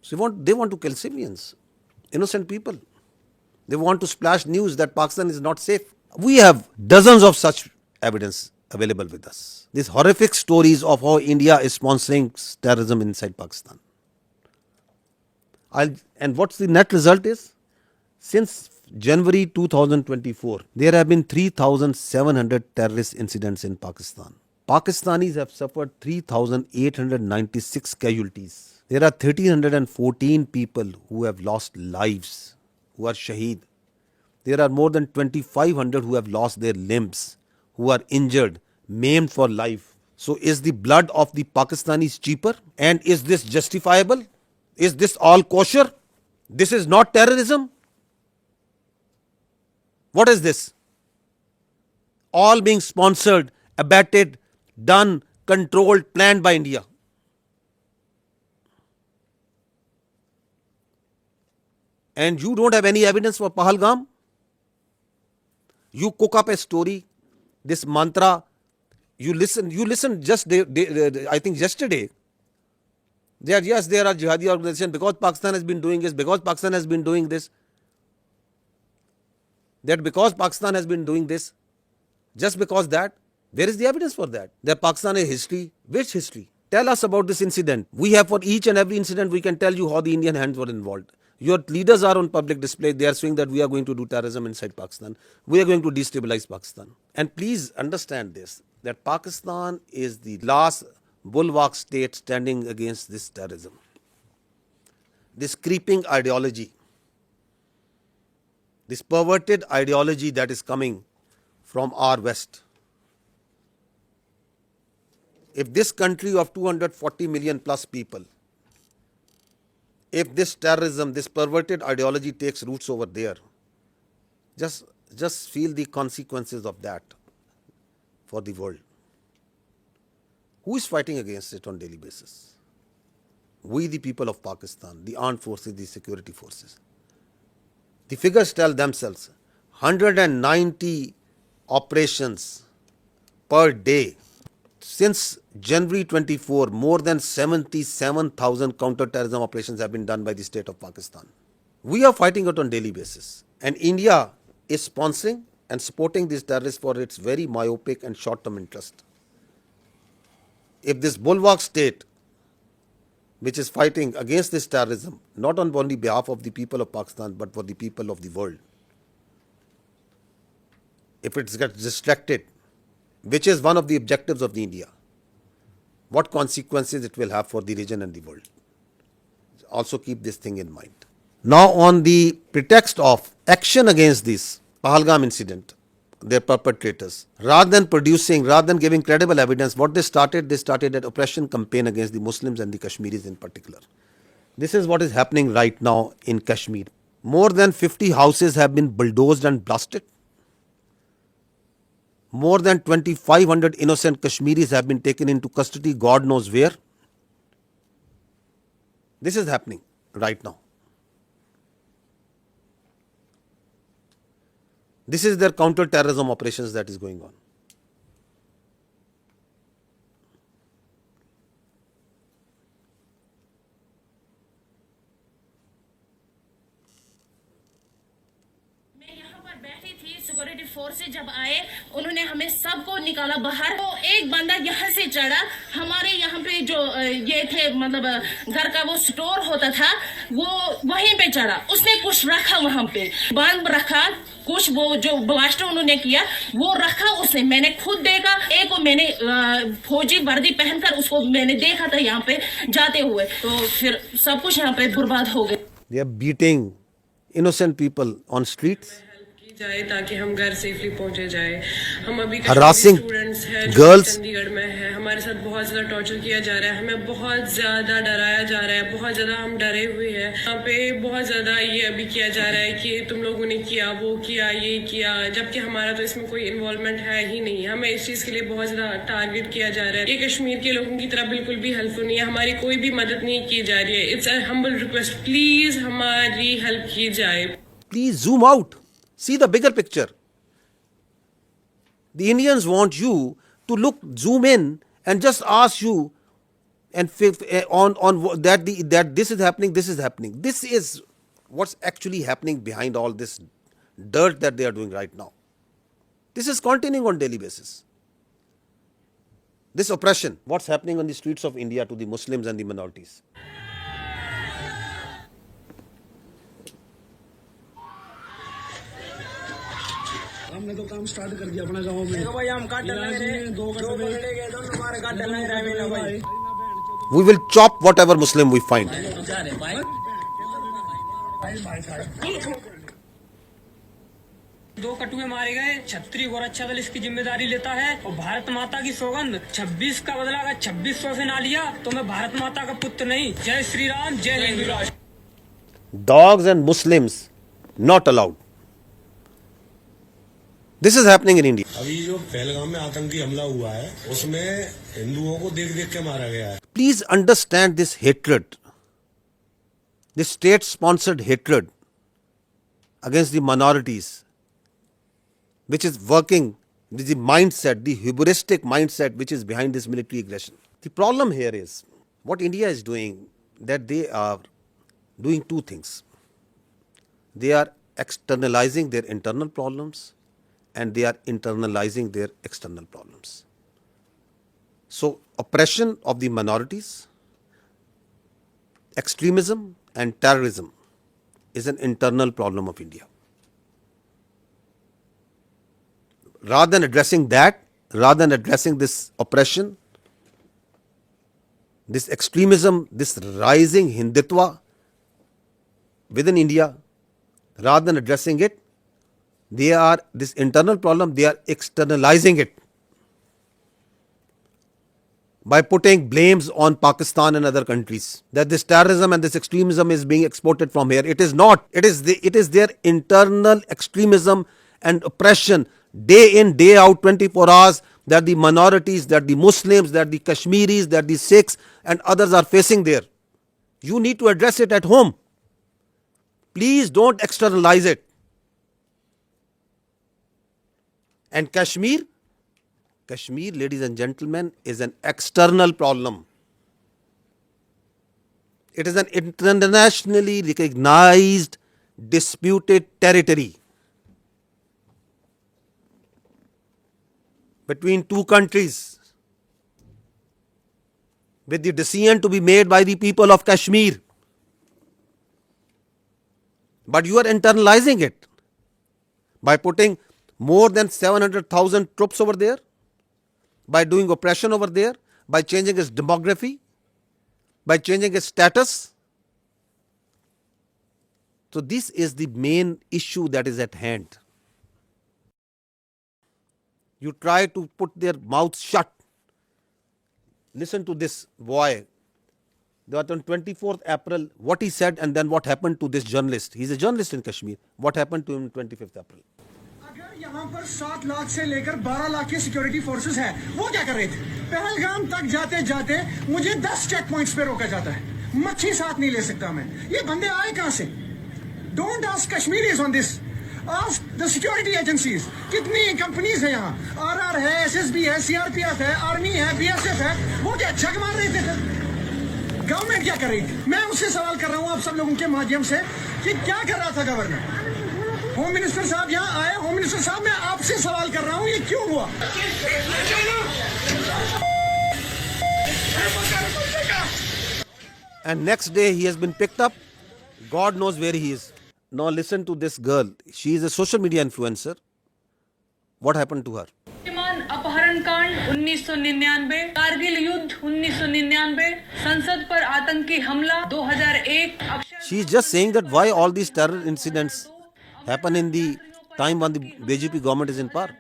So they want to kill civilians, innocent people. They want to splash news that Pakistan is not safe. We have dozens of such evidence available with us. These horrific stories of how India is sponsoring terrorism inside Pakistan. And what's the net result is? Since January 2024, there have been 3,700 terrorist incidents in Pakistan. Pakistanis have suffered 3,896 casualties. There are 1,314 people who have lost lives, who are shaheed. There are more than 2,500 who have lost their limbs, who are injured, maimed for life. So is the blood of the Pakistanis cheaper? And is this justifiable? Is this all kosher? This is not terrorism? What is this? All being sponsored, abetted, done, controlled, planned by India. And you don't have any evidence for Pahalgam? You cook up a story, this mantra, you listen just, I think yesterday, there are jihadi organizations because Pakistan has been doing this, because Pakistan has been doing this. That because Pakistan has been doing this, just because that, where is the evidence for that? That Pakistan has history. Which history? Tell us about this incident. We have for each and every incident, we can tell you how the Indian hands were involved. Your leaders are on public display. They are saying that we are going to do terrorism inside Pakistan. We are going to destabilize Pakistan. And please understand this, that Pakistan is the last bulwark state standing against this terrorism. This creeping ideology, this perverted ideology that is coming from our West. If this country of 240 million plus people, if this terrorism, this perverted ideology takes roots over there, just feel the consequences of that for the world. Who is fighting against it on daily basis? We, the people of Pakistan, the armed forces, the security forces. The figures tell themselves, 190 operations per day. Since January 24, more than 77,000 counter-terrorism operations have been done by the state of Pakistan. We are fighting it on daily basis. And India is sponsoring and supporting these terrorists for its very myopic and short-term interest. If this bulwark state which is fighting against this terrorism, not on only behalf of the people of Pakistan, but for the people of the world. If it gets distracted, which is one of the objectives of the India, what consequences it will have for the region and the world. Also keep this thing in mind. Now, on the pretext of action against this Pahalgam incident, their perpetrators, rather than giving credible evidence, what they started an oppression campaign against the Muslims and the Kashmiris in particular. This is what is happening right now in Kashmir. More than 50 houses have been bulldozed and blasted. More than 2,500 innocent Kashmiris have been taken into custody, God knows where. This is happening right now. This is their counter-terrorism operations that is going on. Security forces जब आए उन्होंने हमें सबको निकाला बाहर। तो एक बंदा यहाँ से चढ़ा, हमारे यहाँ पे जो ये थे मतलब घर का वो स्टोर होता था, वो वहीं पे चढ़ा, उसने कुछ रखा वहां पे, बंद रखा कुछ, वो जो ब्लास्ट उन्होंने किया वो रखा उसने, मैंने खुद देखा। एक को मैंने फौजी वर्दी पहनकर उसको मैंने देखा था यहाँ पे जाते हुए, तो फिर सब कुछ यहाँ पे बर्बाद हो गया। They are beating innocent people on streets. जाए ताकि हम घर सेफली पहुंचे जाए। हम अभी Harassing स्टूडेंट्स हैं girls. चंडीगढ़ में है, हमारे साथ बहुत ज्यादा टॉर्चर किया जा रहा है, हमें बहुत ज्यादा डराया जा रहा है, बहुत ज्यादा हम डरे हुए हैं। यहाँ पे बहुत ज्यादा ये अभी किया जा रहा है कि तुम लोगों ने किया, वो किया, ये किया, जबकि हमारा तो इसमें कोई इन्वॉल्वमेंट है ही नहीं। हमें इस चीज के लिए बहुत ज्यादा टारगेट किया जा रहा है। ये कश्मीर के लोगों की तरह बिल्कुल भी हेल्पफुल नहीं है, हमारी कोई भी मदद नहीं की जा रही है। It's a humble request, please हमारी हेल्प की जाए। Please zoom out, see the bigger picture. The Indians want you to zoom in and just ask you and on that this is happening, this is happening. This is what's actually happening behind all this dirt that they are doing right now. This is continuing on daily basis. This oppression, what's happening on the streets of India to the Muslims and the minorities. हमने तो काम start कर दिया अपने गांव में। भाई हम काट डालेंगे, दो पकड़े गए तो हमारे काट डालेंगे भाई। We will chop whatever Muslim we find. दो कटुए मारे गए, छत्री और अच्छा दल इसकी जिम्मेदारी लेता है, और भारत माता की सौगंध 26 का बदला अगर 2600 से ना लिया तो मैं भारत माता का पुत्र नहीं। जय श्री राम, जय हिंदू राष्ट्र। Dogs and Muslims not allowed. This is happening in India. अभी जो पहलगाम में आतंकी हमला हुआ है उसमें हिंदुओं को देख देख के मारा गया है। Please understand this hatred, this state-sponsored hatred against the minorities, which is working with the mindset, the hubristic mindset which is behind this military aggression. The problem here is what India is doing, that they are doing two things. They are externalizing their internal problems and they are internalizing their external problems. So, oppression of the minorities, extremism and terrorism is an internal problem of India. Rather than addressing that, rather than addressing this oppression, this extremism, this rising Hindutva within India, rather than addressing it, they are, this internal problem, they are externalizing it by putting blames on Pakistan and other countries, that this terrorism and this extremism is being exported from here. It is not. It is their internal extremism and oppression, day in, day out, 24 hours, that the minorities, that the Muslims, that the Kashmiris, that the Sikhs and others are facing there. You need to address it at home. Please don't externalize it. And Kashmir, ladies and gentlemen, is an external problem. It is an internationally recognized disputed territory between two countries with the decision to be made by the people of Kashmir. But you are internalizing it by putting more than 700,000 troops over there, by doing oppression over there, by changing its demography, by changing its status. So this is the main issue that is at hand. You try to put their mouths shut. Listen to this boy. That on 24th April, what he said and then what happened to this journalist. He's a journalist in Kashmir. What happened to him on 25th April? अगर यहाँ पर 7 लाख से लेकर 12 लाख की security forces हैं, वो क्या कर रहे थे? पहलगाम तक जाते जाते मुझे 10 चेक पॉइंट्स पे रोका जाता है, मच्छी साथ नहीं ले सकता मैं। ये बंदे आए कहाँ से? Don't ask Kashmiris on this. Ask the security agencies. कितनी कंपनीज है यहाँ? RR है, SSB है, CRPF है, आर्मी है, BSF है। वो क्या जग मार रहे थे? गवर्नमेंट क्या कर रही थी? मैं उससे सवाल कर रहा हूँ आप सब लोगों के माध्यम से कि क्या कर रहा था गवर्नर? होम मिनिस्टर साहब यहाँ आए। होम मिनिस्टर साहब, मैं आपसे सवाल कर रहा हूँ, ये क्यों हुआ? And next day he has been picked up. God knows where he is. Now listen to this girl. She is a social media influencer. What happened to her? अपहरण कांड 1999, कारगिल युद्ध 1999, संसद पर आतंकी हमला 2001। She is just saying that why all these terror incidents happen in the time when the BJP government is in power.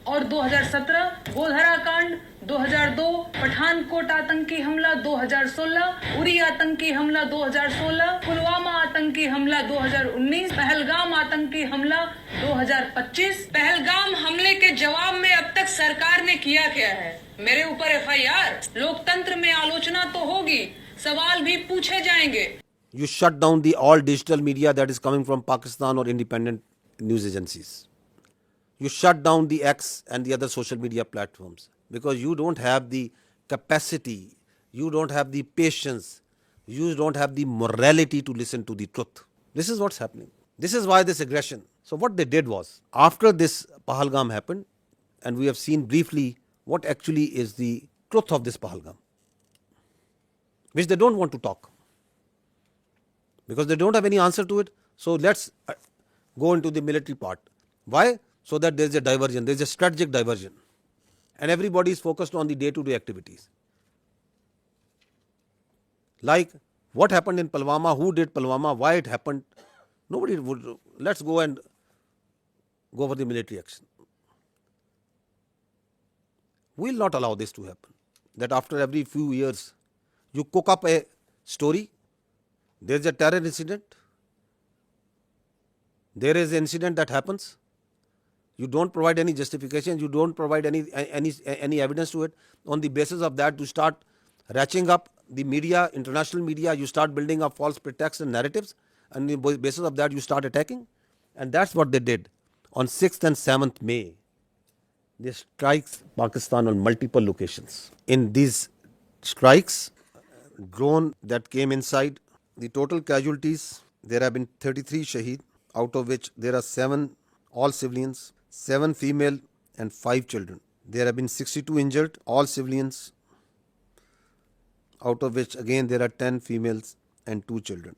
और 2017 गोधरा कांड 2002, पठानकोट आतंकी हमला 2016, उरी आतंकी हमला 2016, पुलवामा आतंकी हमला 2019, पहलगाम आतंकी हमला 2025। पहलगाम हमले के जवाब में अब तक सरकार ने किया क्या है? मेरे ऊपर FIR। लोकतंत्र में आलोचना तो होगी, सवाल भी पूछे जाएंगे। You shut down the all digital media that is coming from Pakistan or independent news agencies. You shut down the X and the other social media platforms because you don't have the capacity, you don't have the patience, you don't have the morality to listen to the truth. This is what's happening. This is why this aggression. So what they did was, after this Pahalgam happened, and we have seen briefly what actually is the truth of this Pahalgam, which they don't want to talk because they don't have any answer to it. So let's go into the military part. Why? So that there is a diversion, there is a strategic diversion, and everybody is focused on the day-to-day activities. Like what happened in Pulwama, who did Pulwama, why it happened, nobody would. Let's go and go for the military action. We will not allow this to happen. That after every few years, you cook up a story, there is a terror incident, there is an incident that happens. You don't provide any justification, you don't provide any evidence to it. On the basis of that, you start ratcheting up the media, international media, you start building up false pretexts and narratives, and on the basis of that, you start attacking. And that's what they did. On 6th and 7th May, they strikes Pakistan on multiple locations. In these strikes, drone that came inside, the total casualties, there have been 33 shaheed, out of which there are 7 all civilians, 7 female and 5 children. There have been 62 injured, all civilians, out of which again there are 10 females and 2 children.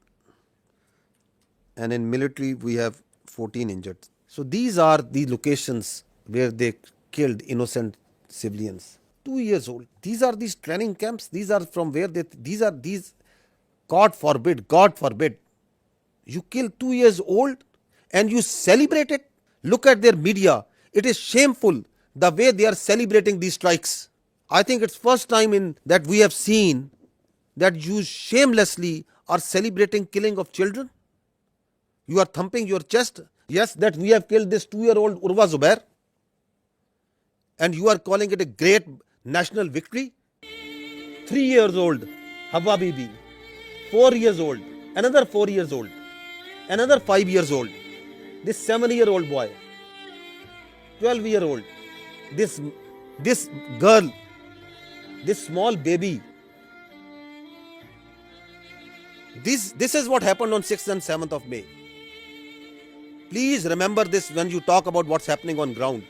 And in military we have 14 injured. So these are the locations where they killed innocent civilians. 2 years old. These are these training camps. These are from where these, God forbid, you kill 2 years old and you celebrate it. Look at their media. It is shameful the way they are celebrating these strikes. I think it's first time in that we have seen that you shamelessly are celebrating killing of children. You are thumping your chest. Yes, that we have killed this 2-year-old Urwa Zubair. And you are calling it a great national victory. 3 years old Hawa Bibi. 4 years old. Another 4 years old. Another 5 years old. This 7-year-old boy, 12-year-old, this girl, this small baby. This is what happened on 6th and 7th of May. Please remember this when you talk about what's happening on ground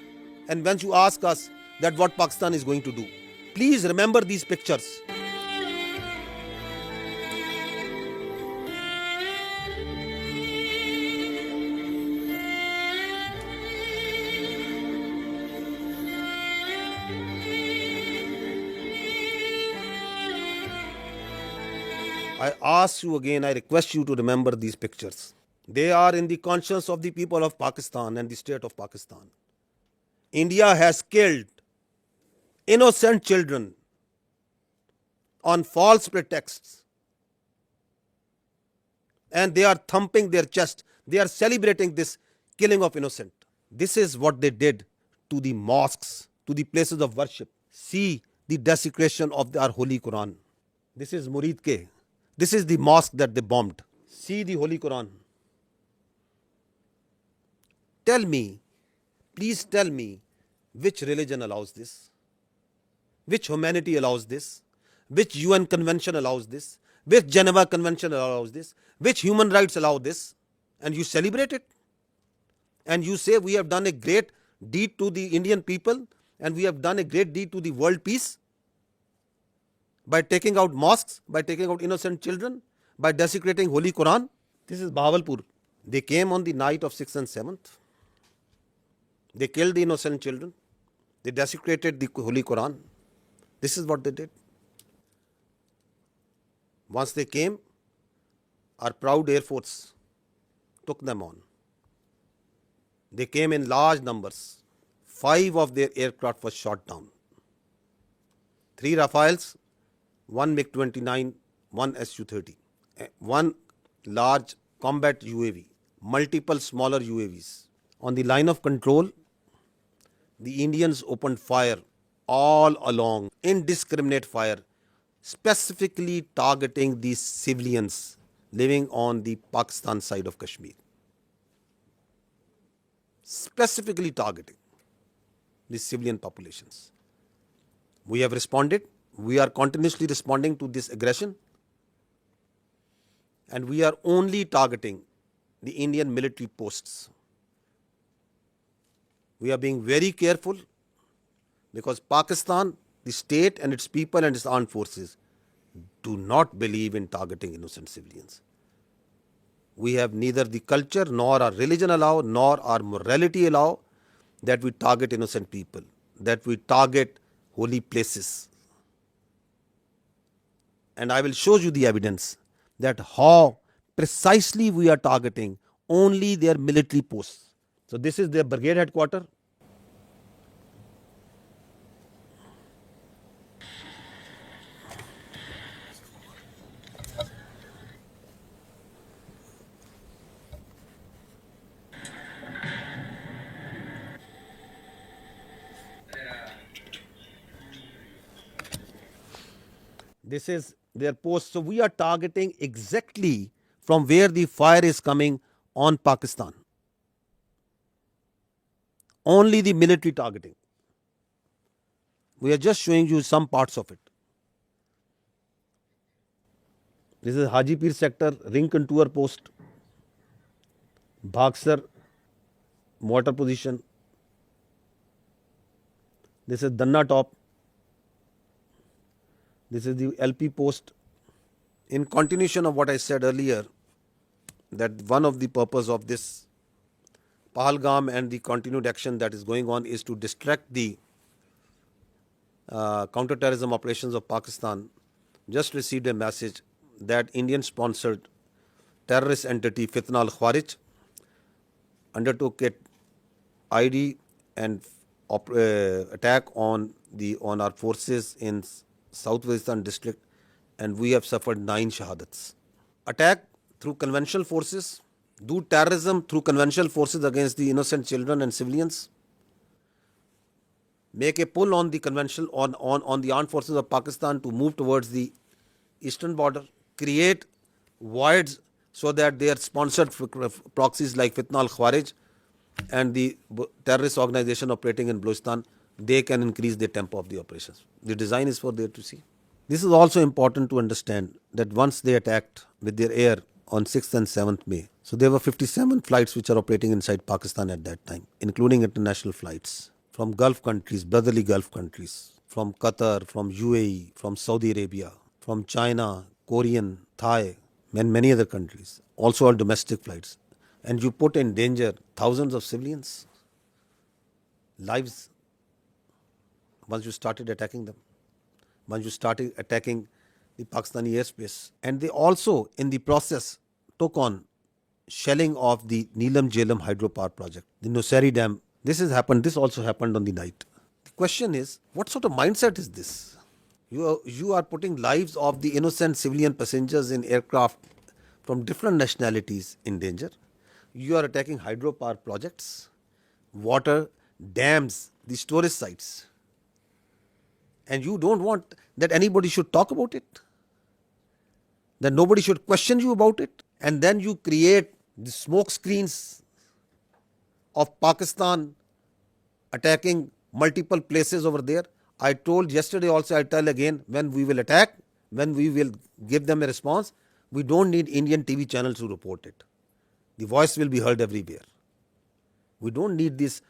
and when you ask us that what Pakistan is going to do. Please remember these pictures. I ask you again, I request you to remember these pictures. They are in the conscience of the people of Pakistan and the state of Pakistan. India has killed innocent children on false pretexts, and they are thumping their chest. They are celebrating this killing of innocent. This is what they did to the mosques, to the places of worship. See the desecration of our Holy Quran. This is Murid Ke. This is the mosque that they bombed. See the Holy Quran. Tell me, please tell me, which religion allows this? Which humanity allows this? Which UN convention allows this? Which Geneva Convention allows this? Which human rights allow this? And you celebrate it? And you say we have done a great deed to the Indian people and we have done a great deed to the world peace by taking out mosques, by taking out innocent children, by desecrating Holy Quran. This is Bahawalpur. They came on the night of 6th and 7th. They killed the innocent children. They desecrated the Holy Quran. This is what they did. Once they came, our proud Air Force took them on. They came in large numbers. 5 of their aircraft was shot down. 3 Rafales, 1 MiG-29, 1 Su-30, 1 large combat UAV, multiple smaller UAVs. On the line of control, the Indians opened fire all along, indiscriminate fire, specifically targeting these civilians living on the Pakistan side of Kashmir. Specifically targeting the civilian populations. We have responded. We are continuously responding to this aggression. And we are only targeting the Indian military posts. We are being very careful because Pakistan, the state and its people and its armed forces do not believe in targeting innocent civilians. We have neither the culture nor our religion allow nor our morality allow that we target innocent people, that we target holy places. And I will show you the evidence that how precisely we are targeting only their military posts. So this is their brigade headquarters. This is their post. So we are targeting exactly from where the fire is coming on Pakistan. Only the military targeting. We are just showing you some parts of it. This is Hajipir sector, ring contour post, Bhagsar mortar position. This is Danna top. This is the LP post. In continuation of what I said earlier, that one of the purpose of this Pahalgam and the continued action that is going on is to distract the counter-terrorism operations of Pakistan. Just received a message that Indian-sponsored terrorist entity Fitna al-Khawarij undertook a ID and attack on our forces in South Waziristan district, and we have suffered 9 shahadats. Attack through conventional forces, do terrorism through conventional forces against the innocent children and civilians, make a pull on the conventional on the armed forces of Pakistan to move towards the eastern border, create voids so that their sponsored proxies like Fitna al-Khawarij and the terrorist organization operating in Balochistan, they can increase the tempo of the operations. The design is for there to see. This is also important to understand that once they attacked with their air on 6th and 7th May, so there were 57 flights which are operating inside Pakistan at that time, including international flights from Gulf countries, brotherly Gulf countries, from Qatar, from UAE, from Saudi Arabia, from China, Korean, Thai, and many other countries, also all domestic flights. And you put in danger thousands of civilians' lives once you started attacking them, once you started attacking the Pakistani airspace. And they also, in the process, took on shelling of the Neelam Jhelum hydropower project, the Nusari Dam. This also happened on the night. The question is, what sort of mindset is this? You are putting lives of the innocent civilian passengers in aircraft from different nationalities in danger. You are attacking hydropower projects, water, dams, the storage sites. And you don't want that anybody should talk about it, that nobody should question you about it. And then you create the smoke screens of Pakistan attacking multiple places over there. I told yesterday also, I tell again, when we will attack, when we will give them a response, we don't need Indian TV channels to report it. The voice will be heard everywhere. We don't need this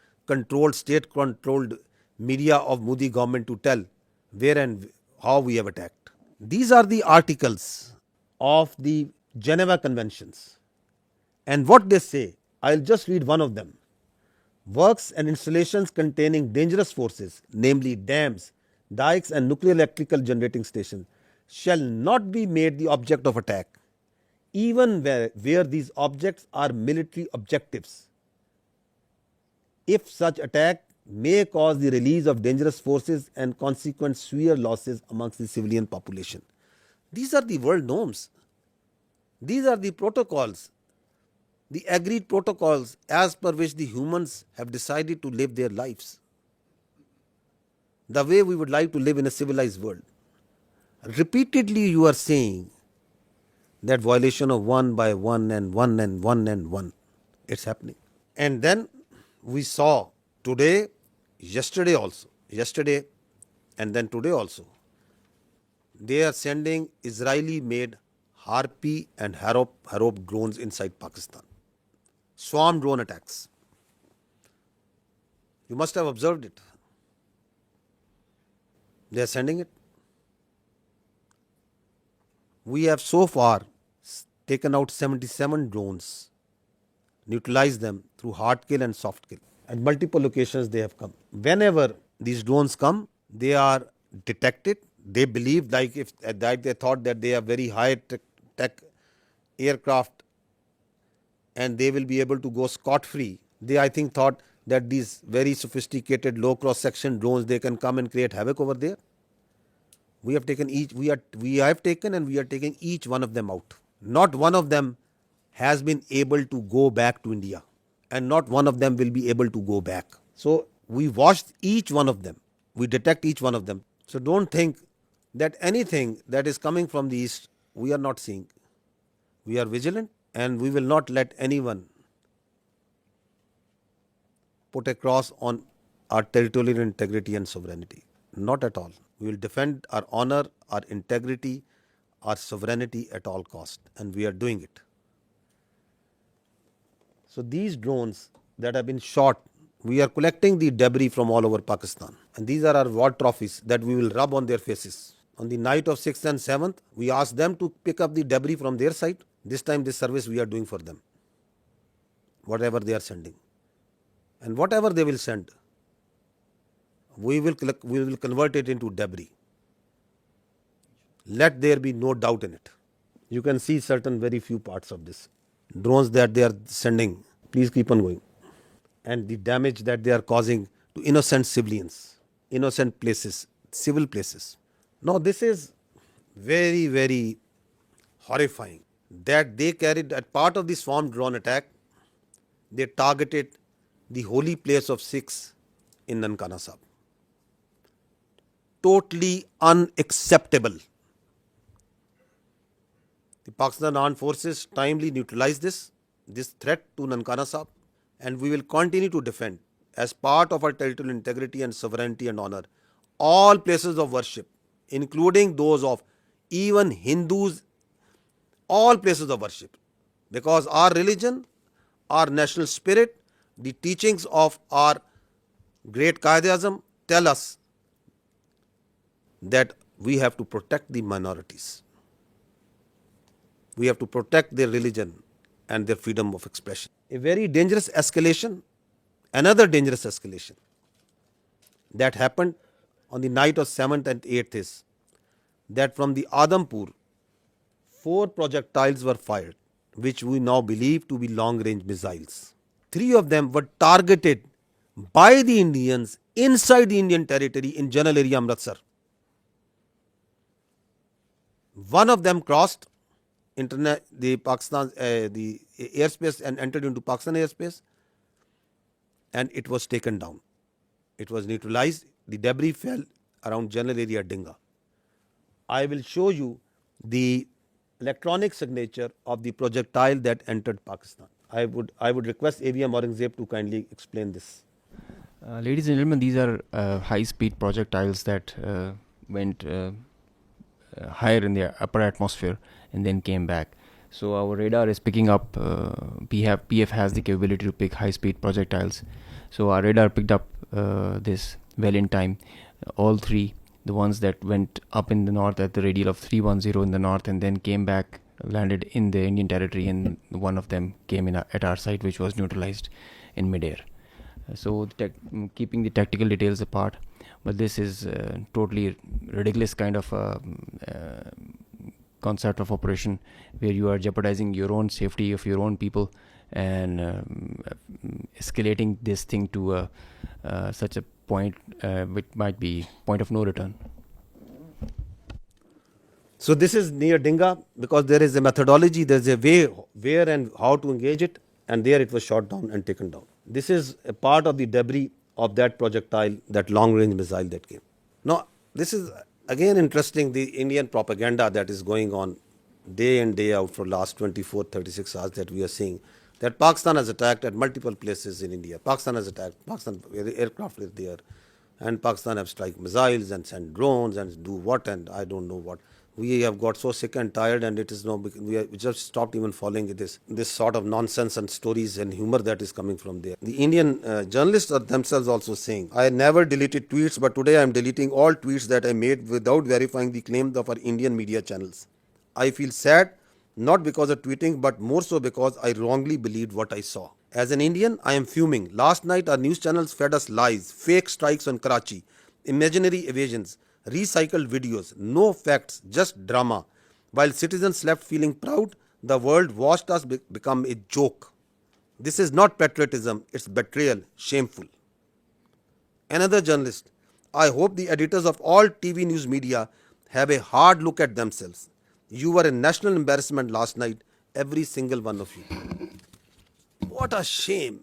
state-controlled media of Modi government to tell where and how we have attacked. These are the articles of the Geneva Conventions. And what they say, I'll just read one of them. Works and installations containing dangerous forces, namely dams, dikes and nuclear electrical generating stations, shall not be made the object of attack, even where these objects are military objectives, if such attack may cause the release of dangerous forces and consequent severe losses amongst the civilian population. These are the world norms. These are the protocols, the agreed protocols as per which the humans have decided to live their lives, the way we would like to live in a civilized world. Repeatedly you are saying that violation of one by one and one and one and one. It's happening. And then we saw yesterday and then today also, they are sending Israeli-made Harpy and Harop drones inside Pakistan. Swarm drone attacks. You must have observed it. They are sending it. We have so far taken out 77 drones, neutralized them through hard kill and soft kill. At multiple locations they have come. Whenever these drones come, they are detected. They believe, like if that they thought that they are very high tech aircraft and they will be able to go scot-free. They, I think, thought that these very sophisticated low cross-section drones, they can come and create havoc over there. We have taken we are taking each one of them out. Not one of them has been able to go back to India, and not one of them will be able to go back. So we watched each one of them. We detect each one of them. So don't think that anything that is coming from the east, we are not seeing. We are vigilant, and we will not let anyone put a cross on our territorial integrity and sovereignty. Not at all. We will defend our honor, our integrity, our sovereignty at all cost, and we are doing it. So these drones that have been shot, we are collecting the debris from all over Pakistan, and these are our war trophies that we will rub on their faces. On the night of 6th and 7th, we asked them to pick up the debris from their side. This time this service we are doing for them, whatever they are sending. And whatever they will send, we will convert it into debris. Let there be no doubt in it. You can see certain very few parts of this. Drones that they are sending, please keep on going. And the damage that they are causing to innocent civilians, innocent places, civil places. Now this is very, very horrifying that they carried, as part of the swarm drone attack, they targeted the holy place of Sikhs in Nankana Sahib. Totally unacceptable. The Pakistan Armed Forces timely neutralized this threat to Nankana Sahib, and we will continue to defend, as part of our territorial integrity and sovereignty and honor, all places of worship, including those of even Hindus, all places of worship. Because our religion, our national spirit, the teachings of our great Qaid-e-Azam tell us that we have to protect the minorities. We have to protect their religion and their freedom of expression. A very dangerous escalation, another dangerous escalation that happened on the night of 7th and 8th is that from the Adampur, 4 projectiles were fired, which we now believe to be long-range missiles. 3 of them were targeted by the Indians inside the Indian territory in general area Amritsar. One of them crossed the Pakistan the airspace and entered into Pakistan airspace, and it was taken down. It was neutralized. The debris fell around general area Dinga. I will show you the electronic signature of the projectile that entered Pakistan. I would request AVM Aurangzeb to kindly explain this. Ladies and gentlemen, these are high-speed projectiles that went higher in the upper atmosphere and then came back. So our radar is picking up, PF has the capability to pick high-speed projectiles. So our radar picked up this well in time. All 3, the ones that went up in the north at the radial of 310 in the north and then came back, landed in the Indian territory, and one of them came in at our site, which was neutralized in midair. So keeping the tactical details apart, but this is totally ridiculous kind of concept of operation where you are jeopardizing your own safety of your own people and escalating this thing to such a point which might be point of no return. So this is near Dinga because there is a methodology, there is a way where and how to engage it, and there it was shot down and taken down. This is a part of the debris of that projectile, that long-range missile that came. Now, this is again interesting, the Indian propaganda that is going on day in, day out for last 24, 36 hours that we are seeing, that Pakistan has attacked at multiple places in India. Pakistan has attacked, Pakistan aircraft is there, and Pakistan have strike missiles and sent drones and do what and I don't know what. We have got so sick and tired, and it is no, we just stopped even following this sort of nonsense and stories and humor that is coming from there. The Indian journalists are themselves also saying, I never deleted tweets, but today I am deleting all tweets that I made without verifying the claims of our Indian media channels. I feel sad, not because of tweeting, but more so because I wrongly believed what I saw. As an Indian, I am fuming. Last night, our news channels fed us lies, fake strikes on Karachi, imaginary evasions, recycled videos, no facts, just drama. While citizens left feeling proud, the world watched us become a joke. This is not patriotism, it's betrayal, shameful. Another journalist, I hope the editors of all TV news media have a hard look at themselves. You were a national embarrassment last night, every single one of you. What a shame.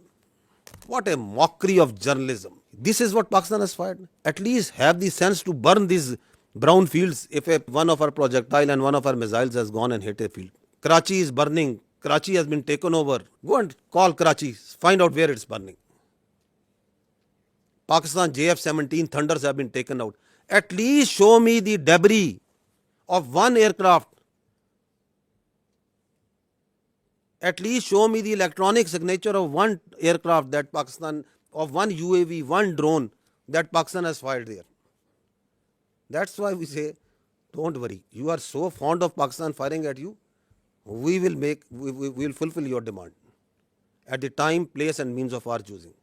What a mockery of journalism. This is what Pakistan has fired. At least have the sense to burn these brown fields if one of our projectile and one of our missiles has gone and hit a field. Karachi is burning. Karachi has been taken over. Go and call Karachi. Find out where it's burning. Pakistan JF-17 Thunders have been taken out. At least show me the debris of one aircraft. At least show me the electronic signature of one aircraft that Pakistan, of one UAV, one drone that Pakistan has fired there. That's why we say, don't worry. You are so fond of Pakistan firing at you, we will fulfill your demand at the time, place and means of our choosing.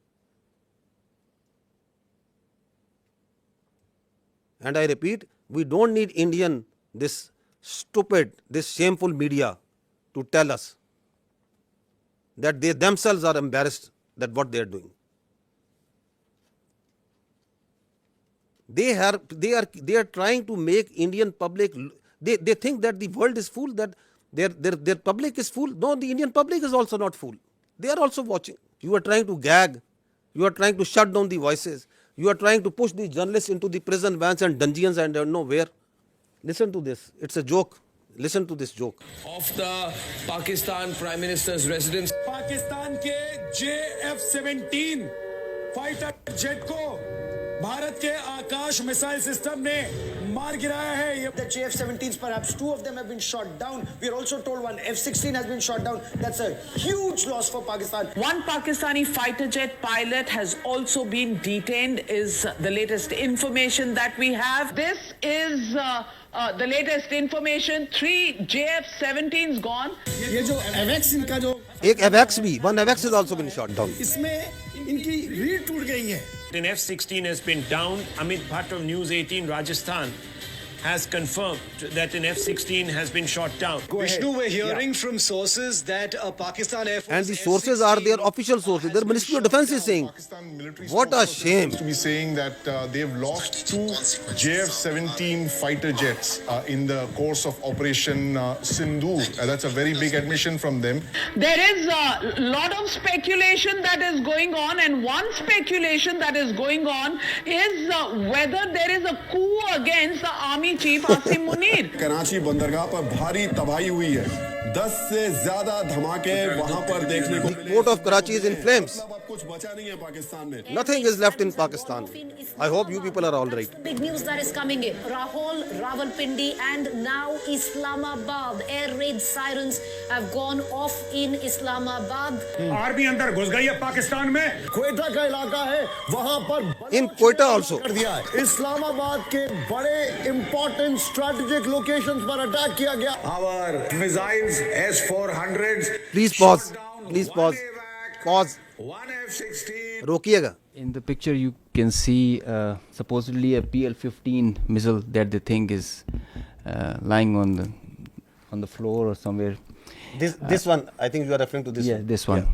And I repeat, we don't need this stupid, this shameful media to tell us that they themselves are embarrassed that what they are doing. They are trying to make Indian public, they think that the world is fool, that their public is fool. No, the Indian public is also not fool. They are also watching. You are trying to gag. You are trying to shut down the voices. You are trying to push the journalists into the prison vans and dungeons and I don't know where. Listen to this. It's a joke. Listen to this joke. Of the Pakistan Prime Minister's residence. Pakistan के JF-17 fighter jet को भारत के आकाश missile system ने मार गिराया है. The JF-17s, perhaps 2 of them have been shot down. We are also told one F-16 has been shot down. That's a huge loss for Pakistan. One Pakistani fighter jet pilot has also been detained, is the latest information that we have. This is the latest information. 3 JF-17s gone. ये जो AVAX इनका जो एक AVAX भी, one AVAX has also been shot down. इसमें इनकी रीढ़ टूट गई है. An F-16 has been down. Amit Bhatt of News 18 Rajasthan has confirmed that an F-16 has been shot down. Vishnu, we're hearing from sources that Pakistan Air Force And the sources are their official sources. Their Ministry of Defense is saying, what a shame. To be saying that they've lost 2 JF-17 fighter jets in the course of Operation Sindoor. That's a very big admission from them. There is a lot of speculation that is going on, and one speculation that is going on is whether there is a coup against the Army Chief Asim Munir. Karachi बंदरगाह पर भारी तबाही हुई है 10 से ज्यादा धमाके वहां पर देखने को The port of Karachi is in flames. अब कुछ बचा नहीं है पाकिस्तान में Nothing is left in Pakistan. I hope you people are all right. Big news that is coming in. Rahul, Rawalpindi and now Islamabad. Air raid sirens have gone off in Islamabad. Army अंदर घुस गई है पाकिस्तान में क्वेटा का इलाका है वहां पर In Quetta also. कर दिया है इस्लामाबाद के बड़े इंपॉर्टेंट स्ट्रेटेजिक लोकेशंस पर अटैक किया गया Our missiles S-400s. Please pause. Please pause. Pause. One F-16. रोकिएगा. In the picture, you can see supposedly a PL-15 missile that they think is lying on the floor or somewhere. This one, I think you are referring to this. Yeah, one. this one.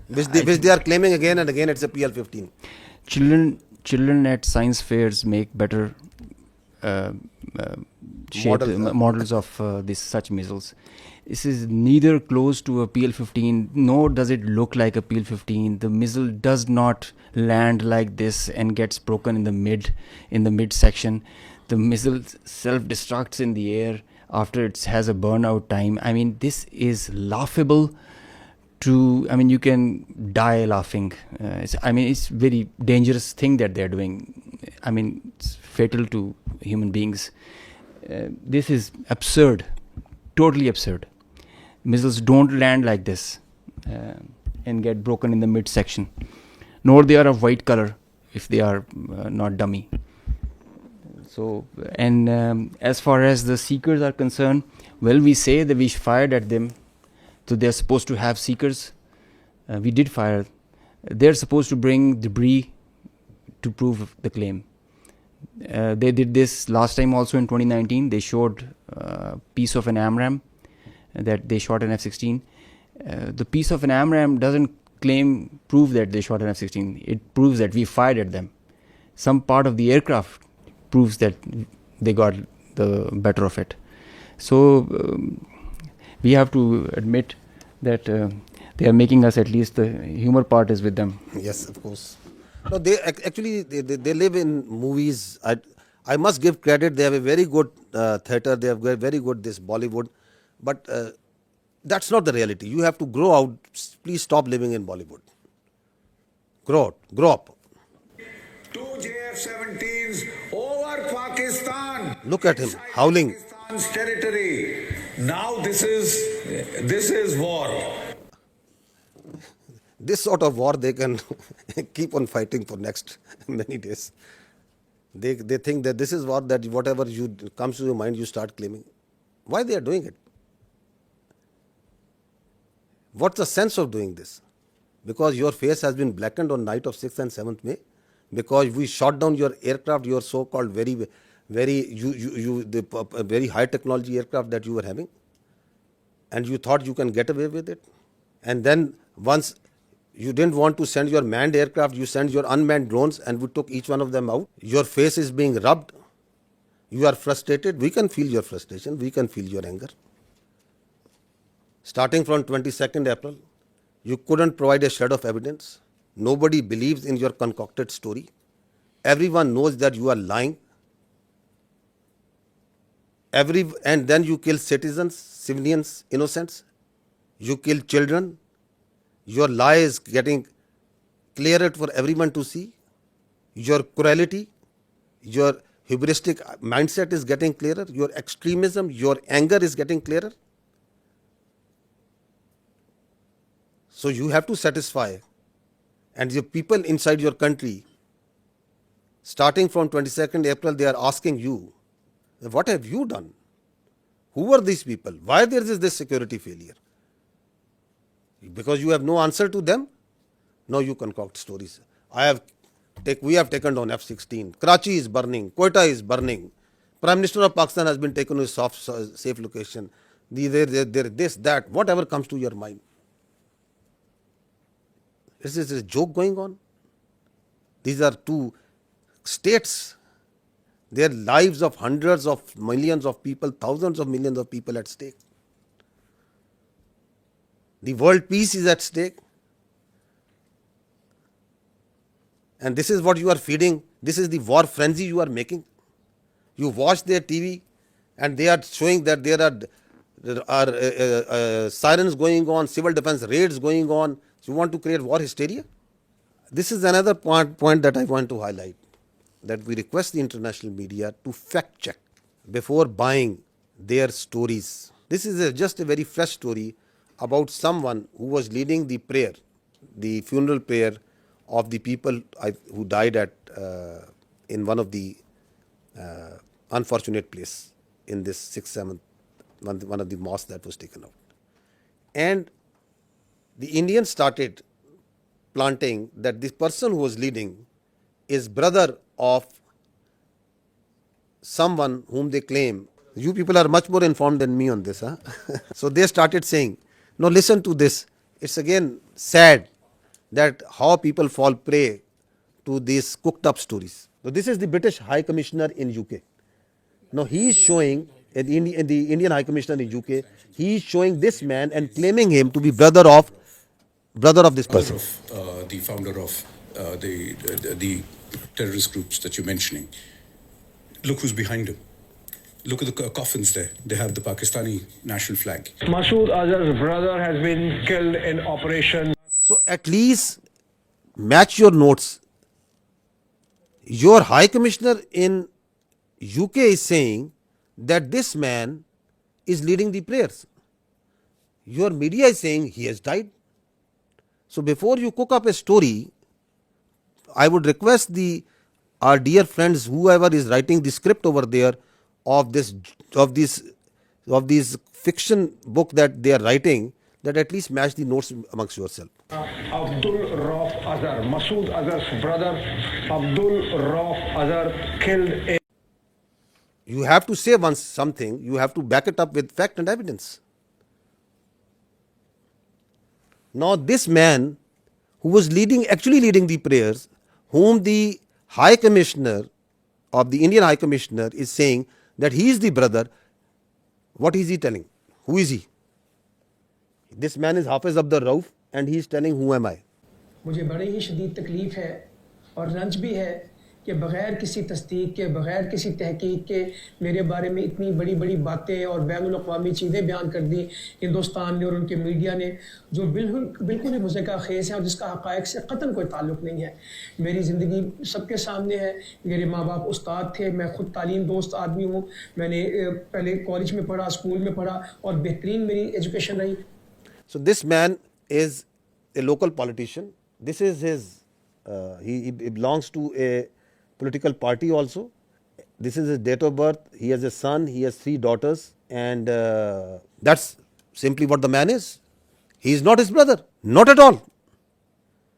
Yeah. Which they are claiming again and again. It's a PL-15. Children at science fairs make better models of such missiles. This is neither close to a PL-15, nor does it look like a PL-15. The missile does not land like this and gets broken in the mid section. The missile self-destructs in the air after it has a burnout time. I mean, this is laughable. You can die laughing. It's very dangerous thing that they're doing. It's fatal to human beings. This is absurd, totally absurd. Missiles don't land like this and get broken in the midsection, nor they are of white color if they are not dummy. So, and as far as the seekers are concerned, well, we say that we fired at them, so they're supposed to have seekers. We did fire. They're supposed to bring debris to prove the claim. They did this last time also in 2019. They showed a piece of an AMRAAM that they shot an F-16. The piece of an AMRAAM doesn't prove that they shot an F-16. It proves that we fired at them. Some part of the aircraft proves that they got the better of it. So we have to admit that they are making us, at least the humor part is with them. Yes, of course. No, they actually live in movies. I must give credit. They have a very good theatre. They have very good this Bollywood. But that's not the reality. You have to grow out. Please stop living in Bollywood. Grow up. 2 JF-17s over Pakistan. Look at him howling. Pakistan's territory. Now this is war. This sort of war they can keep on fighting for next many days. They think that this is war, that whatever comes to your mind you start claiming. Why they are doing it? What's the sense of doing this? Because your face has been blackened on night of 6th and 7th May. Because we shot down your aircraft, your so-called very high technology aircraft that you were having, and you thought you can get away with it. And then once you didn't want to send your manned aircraft, you sent your unmanned drones, and we took each one of them out. Your face is being rubbed. You are frustrated. We can feel your frustration. We can feel your anger. Starting from 22nd April, you couldn't provide a shred of evidence. Nobody believes in your concocted story. Everyone knows that you are lying. And then you kill citizens, civilians, innocents. You kill children. Your lie is getting clearer for everyone to see. Your cruelty, your hubristic mindset is getting clearer. Your extremism, your anger is getting clearer. So you have to satisfy. And the people inside your country, starting from 22nd April, they are asking you, what have you done? Who are these people? Why there is this security failure? Because you have no answer to them? No, you concoct stories. We have taken down F-16. Karachi is burning. Quetta is burning. Prime Minister of Pakistan has been taken to a safe location. This, that, whatever comes to your mind. Is this a joke going on? These are two states. Their lives of hundreds of millions of people, thousands of millions of people at stake. The world peace is at stake. And this is what you are feeding. This is the war frenzy you are making. You watch their TV and they are showing that there are sirens going on, civil defense raids going on. You want to create war hysteria? This is another point that I want to highlight, that we request the international media to fact check before buying their stories. This is just a very fresh story about someone who was leading the prayer, the funeral prayer of the people who died in one of the unfortunate place in this 6th, 7th, one of the mosques that was taken out. And the Indians started planting that this person who was leading is brother of someone whom they claim. You people are much more informed than me on this. Huh? So they started saying, no, listen to this. It's again sad that how people fall prey to these cooked up stories. So this is the British High Commissioner in UK. Now he is showing, the Indian High Commissioner in UK, he is showing this man and claiming him to be brother of this person. The founder of the terrorist groups that you're mentioning. Look who's behind him. Look at the coffins there. They have the Pakistani national flag. Masood Azhar's brother has been killed in operation. So at least match your notes. Your High Commissioner in UK is saying that this man is leading the prayers. Your media is saying he has died. So before you cook up a story, I would request our dear friends, whoever is writing the script over there of this fiction book that they are writing, that at least match the notes amongst yourself. Abdul Rauf Azhar, Masood Azhar's brother, Abdul Rauf Azhar killed. You have to say once something, you have to back it up with fact and evidence. Now this man who was actually leading the prayers, whom the High Commissioner of the Indian High Commissioner is saying that he is the brother, what is he telling? Who is he? This man is Hafiz Abdul Rauf and he is telling who am I? मुझे बड़ी ही शदीद तकलीफ है और रंज भी है कि बग़ैर किसी तस्दीक के, बग़ैर किसी तहकीक के मेरे बारे में इतनी बड़ी बड़ी बातें और बैनुल-अक़वामी चीज़ें बयान कर दी हिंदुस्तान ने और उनके मीडिया ने, जो बिल्कुल ही मुज़क्का ख़ेज़ है और जिसका हक़ाइक़ से क़तन कोई ताल्लुक़ नहीं है। मेरी ज़िंदगी सबके सामने है। मेरे माँ बाप उस्ताद थे, मैं ख़ुद तालीम दोस्त आदमी हूँ। मैंने पहले कॉलेज में पढ़ा, स्कूल में पढ़ा और बेहतरीन मेरी एजुकेशन रही। So this man is a local politician. This is his, he belongs to a political party also. This is his date of birth. He has a son, he has 3 daughters, and that's simply what the man is. He is not his brother, not at all.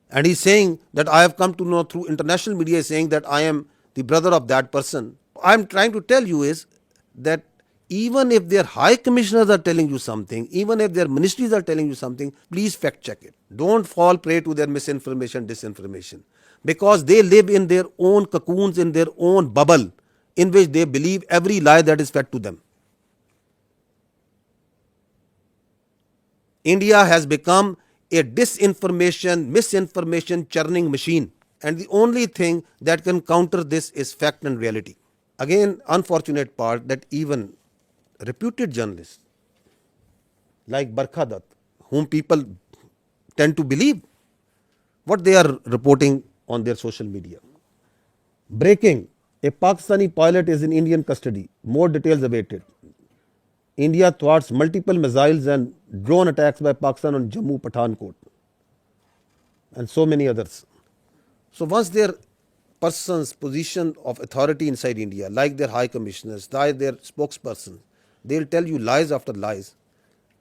And he's saying that I have come to know through international media, saying that I am the brother of that person. I'm trying to tell you is that even if their high commissioners are telling you something, even if their ministries are telling you something, please fact check it. Don't fall prey to their misinformation, disinformation. Because they live in their own cocoons, in their own bubble, in which they believe every lie that is fed to them. India has become a disinformation, misinformation churning machine. And the only thing that can counter this is fact and reality. Again, unfortunate part that even reputed journalists like Barkha Dutt, whom people tend to believe what they are reporting on their social media. Breaking: a Pakistani pilot is in Indian custody. More details awaited. India thwarts multiple missiles and drone attacks by Pakistan on Jammu, Pathankot, and so many others. So once their person's position of authority inside India, like their high commissioners, like their spokespersons, they'll tell you lies after lies,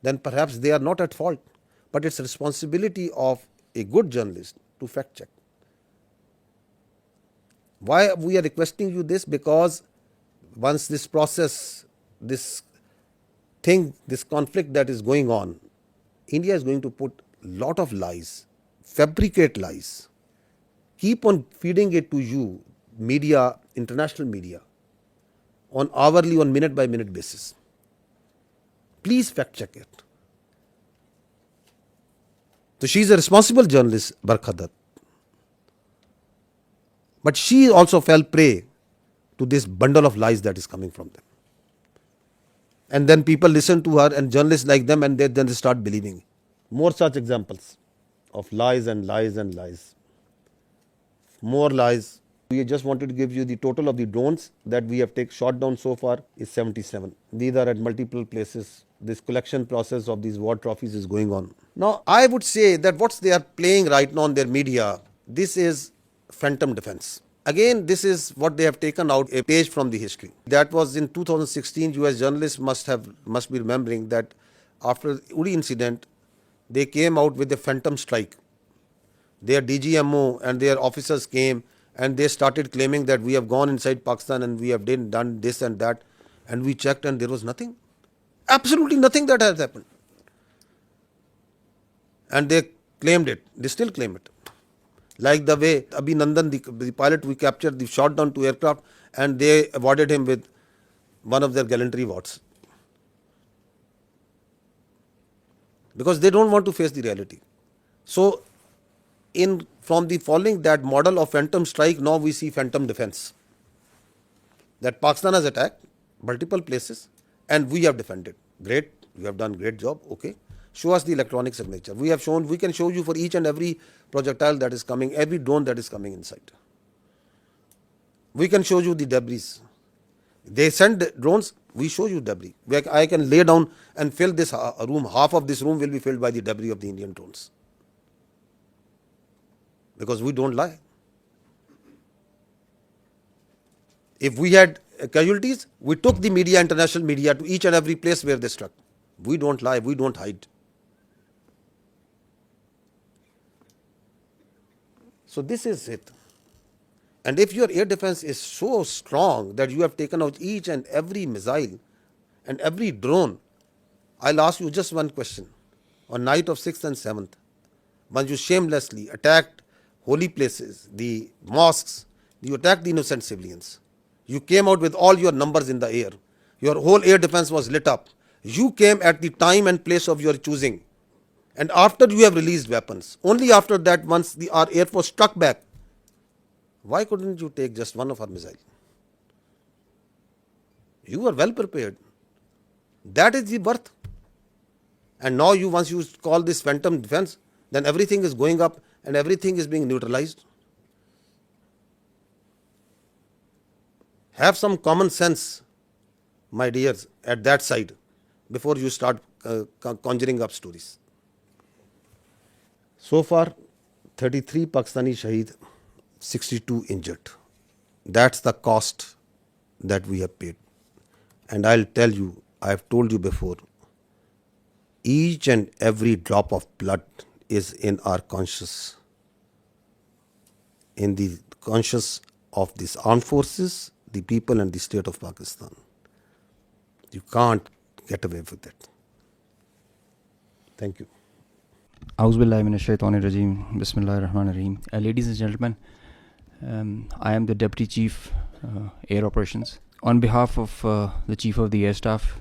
then perhaps they are not at fault. But it's responsibility of a good journalist to fact check. Why we are requesting you this? Because once this process, this thing, this conflict that is going on, India is going to put lot of lies, fabricate lies, keep on feeding it to you, media, international media, on hourly, on minute by minute basis. Please fact check it. So she is a responsible journalist, Barkha Dutt. But she also fell prey to this bundle of lies that is coming from them. And then people listen to her and journalists like them, and then they start believing. More such examples of lies and lies and lies. More lies. We just wanted to give you the total of the drones that we have shot down so far is 77. These are at multiple places. This collection process of these war trophies is going on. Now, I would say that what they are playing right now on their media, this is phantom defense. Again, this is what they have taken out a page from the history. That was in 2016. US journalists must be remembering that after Uri incident, they came out with a phantom strike. Their DGMO and their officers came and they started claiming that we have gone inside Pakistan and we have done this and that, and we checked and there was nothing. Absolutely nothing that has happened. And they claimed it. They still claim it. Like the way Abhinandan, the pilot we captured, they shot down 2 aircraft and they awarded him with one of their gallantry awards. Because they don't want to face the reality. So, from the following that model of phantom strike, now we see phantom defense. That Pakistan has attacked multiple places and we have defended. Great, we have done great job, okay. Show us the electronic signature. We can show you for each and every projectile that is coming, every drone that is coming inside. We can show you the debris. They send drones, we show you debris. I can lay down and fill this room, half of this room will be filled by the debris of the Indian drones. Because we don't lie. If we had casualties, we took the media, international media, to each and every place where they struck. We don't lie, we don't hide. So this is it. And if your air defense is so strong that you have taken out each and every missile and every drone, I'll ask you just one question. On night of 6th and 7th, when you shamelessly attacked holy places, the mosques, you attacked the innocent civilians. You came out with all your numbers in the air. Your whole air defense was lit up. You came at the time and place of your choosing. And after you have released weapons, only after that, once our Air Force struck back, why couldn't you take just one of our missiles? You were well prepared. That is the birth. And now once you call this phantom defense, then everything is going up and everything is being neutralized. Have some common sense, my dears, at that side before you start conjuring up stories. So far, 33 Pakistani Shaheed, 62 injured. That's the cost that we have paid. And I'll tell you, I have told you before, each and every drop of blood is in our conscience, in the conscience of these armed forces, the people and the state of Pakistan. You can't get away with it. Thank you. Auzubillahi minash shaitanir rajeem. Bismillahir rahmanir rahim. Ladies and gentlemen, I am the Deputy Chief Air Operations. On behalf of the Chief of the Air Staff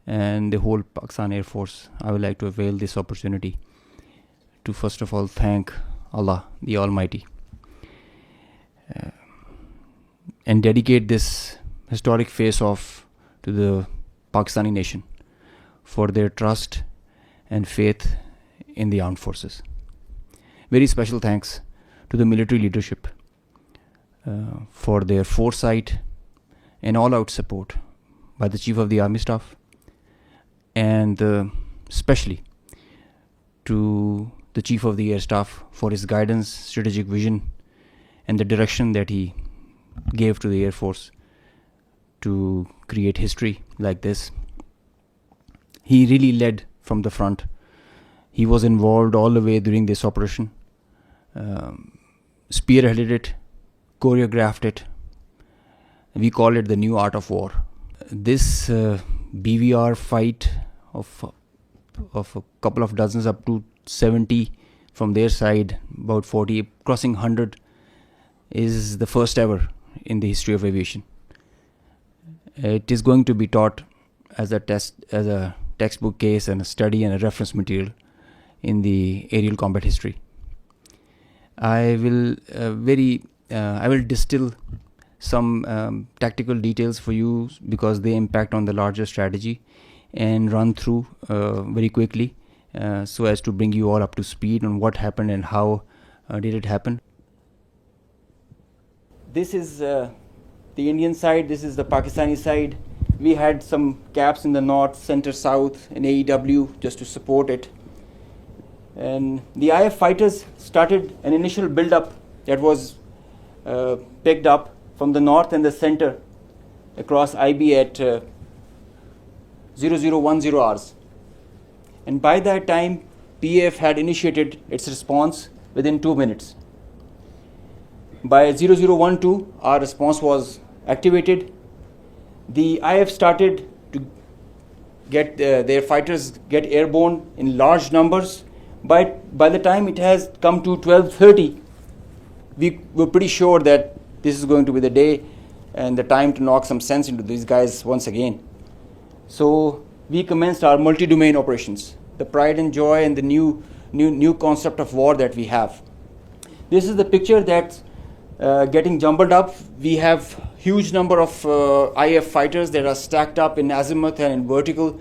and the whole Pakistan Air Force, I would like to avail this opportunity to first of all thank Allah, the Almighty, and dedicate this historic face-off to the Pakistani nation for their trust and faith in the armed forces. Very special thanks to the military leadership for their foresight and all-out support by the Chief of the Army Staff, and especially to the Chief of the Air Staff for his guidance, strategic vision, and the direction that he gave to the Air Force to create history like this. He really led from the front. He was involved all the way during this operation, spearheaded it, choreographed it, We call it the new art of war. This BVR fight of a couple of dozens up to 70 from their side, about 40, crossing 100, is the first ever in the history of aviation. It is going to be taught as a textbook case and a study and a reference material in the aerial combat history. I will distill some tactical details for you because they impact on the larger strategy, and run through very quickly so as to bring you all up to speed on what happened and how did it happen. This is the Indian side, this is the Pakistani side. We had some gaps in the north, center, south, and AEW just to support it. And the IF fighters started an initial build-up that was picked up from the north and the center across IB at 0010 hours. And by that time, PAF had initiated its response within 2 minutes. By 0012, our response was activated. The IF started to get their fighters get airborne in large numbers. By the time it has come to 12:30, we were pretty sure that this is going to be the day and the time to knock some sense into these guys once again. So we commenced our multi-domain operations, the pride and joy and the new concept of war that we have. This is the picture that's getting jumbled up. We have huge number of IF fighters that are stacked up in azimuth and in vertical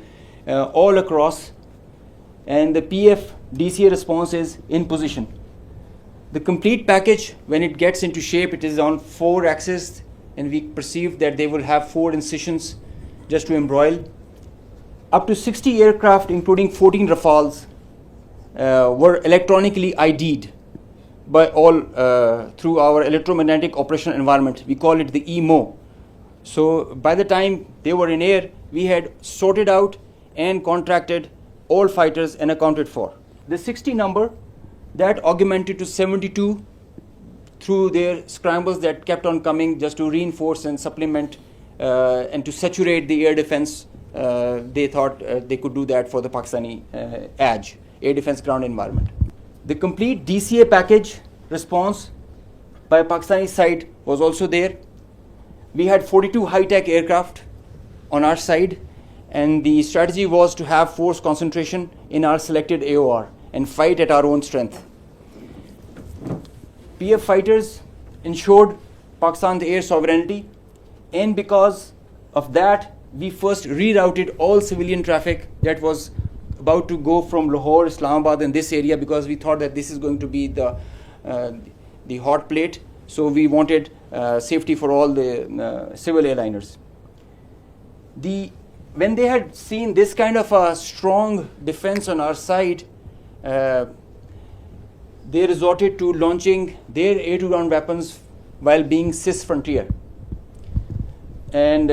all across, and the PF DCA response is in position. The complete package, when it gets into shape, it is on 4 axes, and we perceive that they will have 4 incisions just to embroil. Up to 60 aircraft, including 14 Rafales, were electronically ID'd by all through our electromagnetic operational environment. We call it the EMO. So by the time they were in air, we had sorted out and contracted all fighters and accounted for. The 60 number, that augmented to 72 through their scrambles that kept on coming just to reinforce and supplement and to saturate the air defense. They thought they could do that for the Pakistani ADG, air defense ground environment. The complete DCA package response by Pakistani side was also there. We had 42 high-tech aircraft on our side, and the strategy was to have force concentration in our selected AOR and fight at our own strength. PF fighters ensured Pakistan's air sovereignty, and because of that, we first rerouted all civilian traffic that was about to go from Lahore, Islamabad, and this area, because we thought that this is going to be the hot plate. So we wanted safety for all the civil airliners. When they had seen this kind of a strong defense on our side, they resorted to launching their air-to-ground weapons while being cis-frontier. And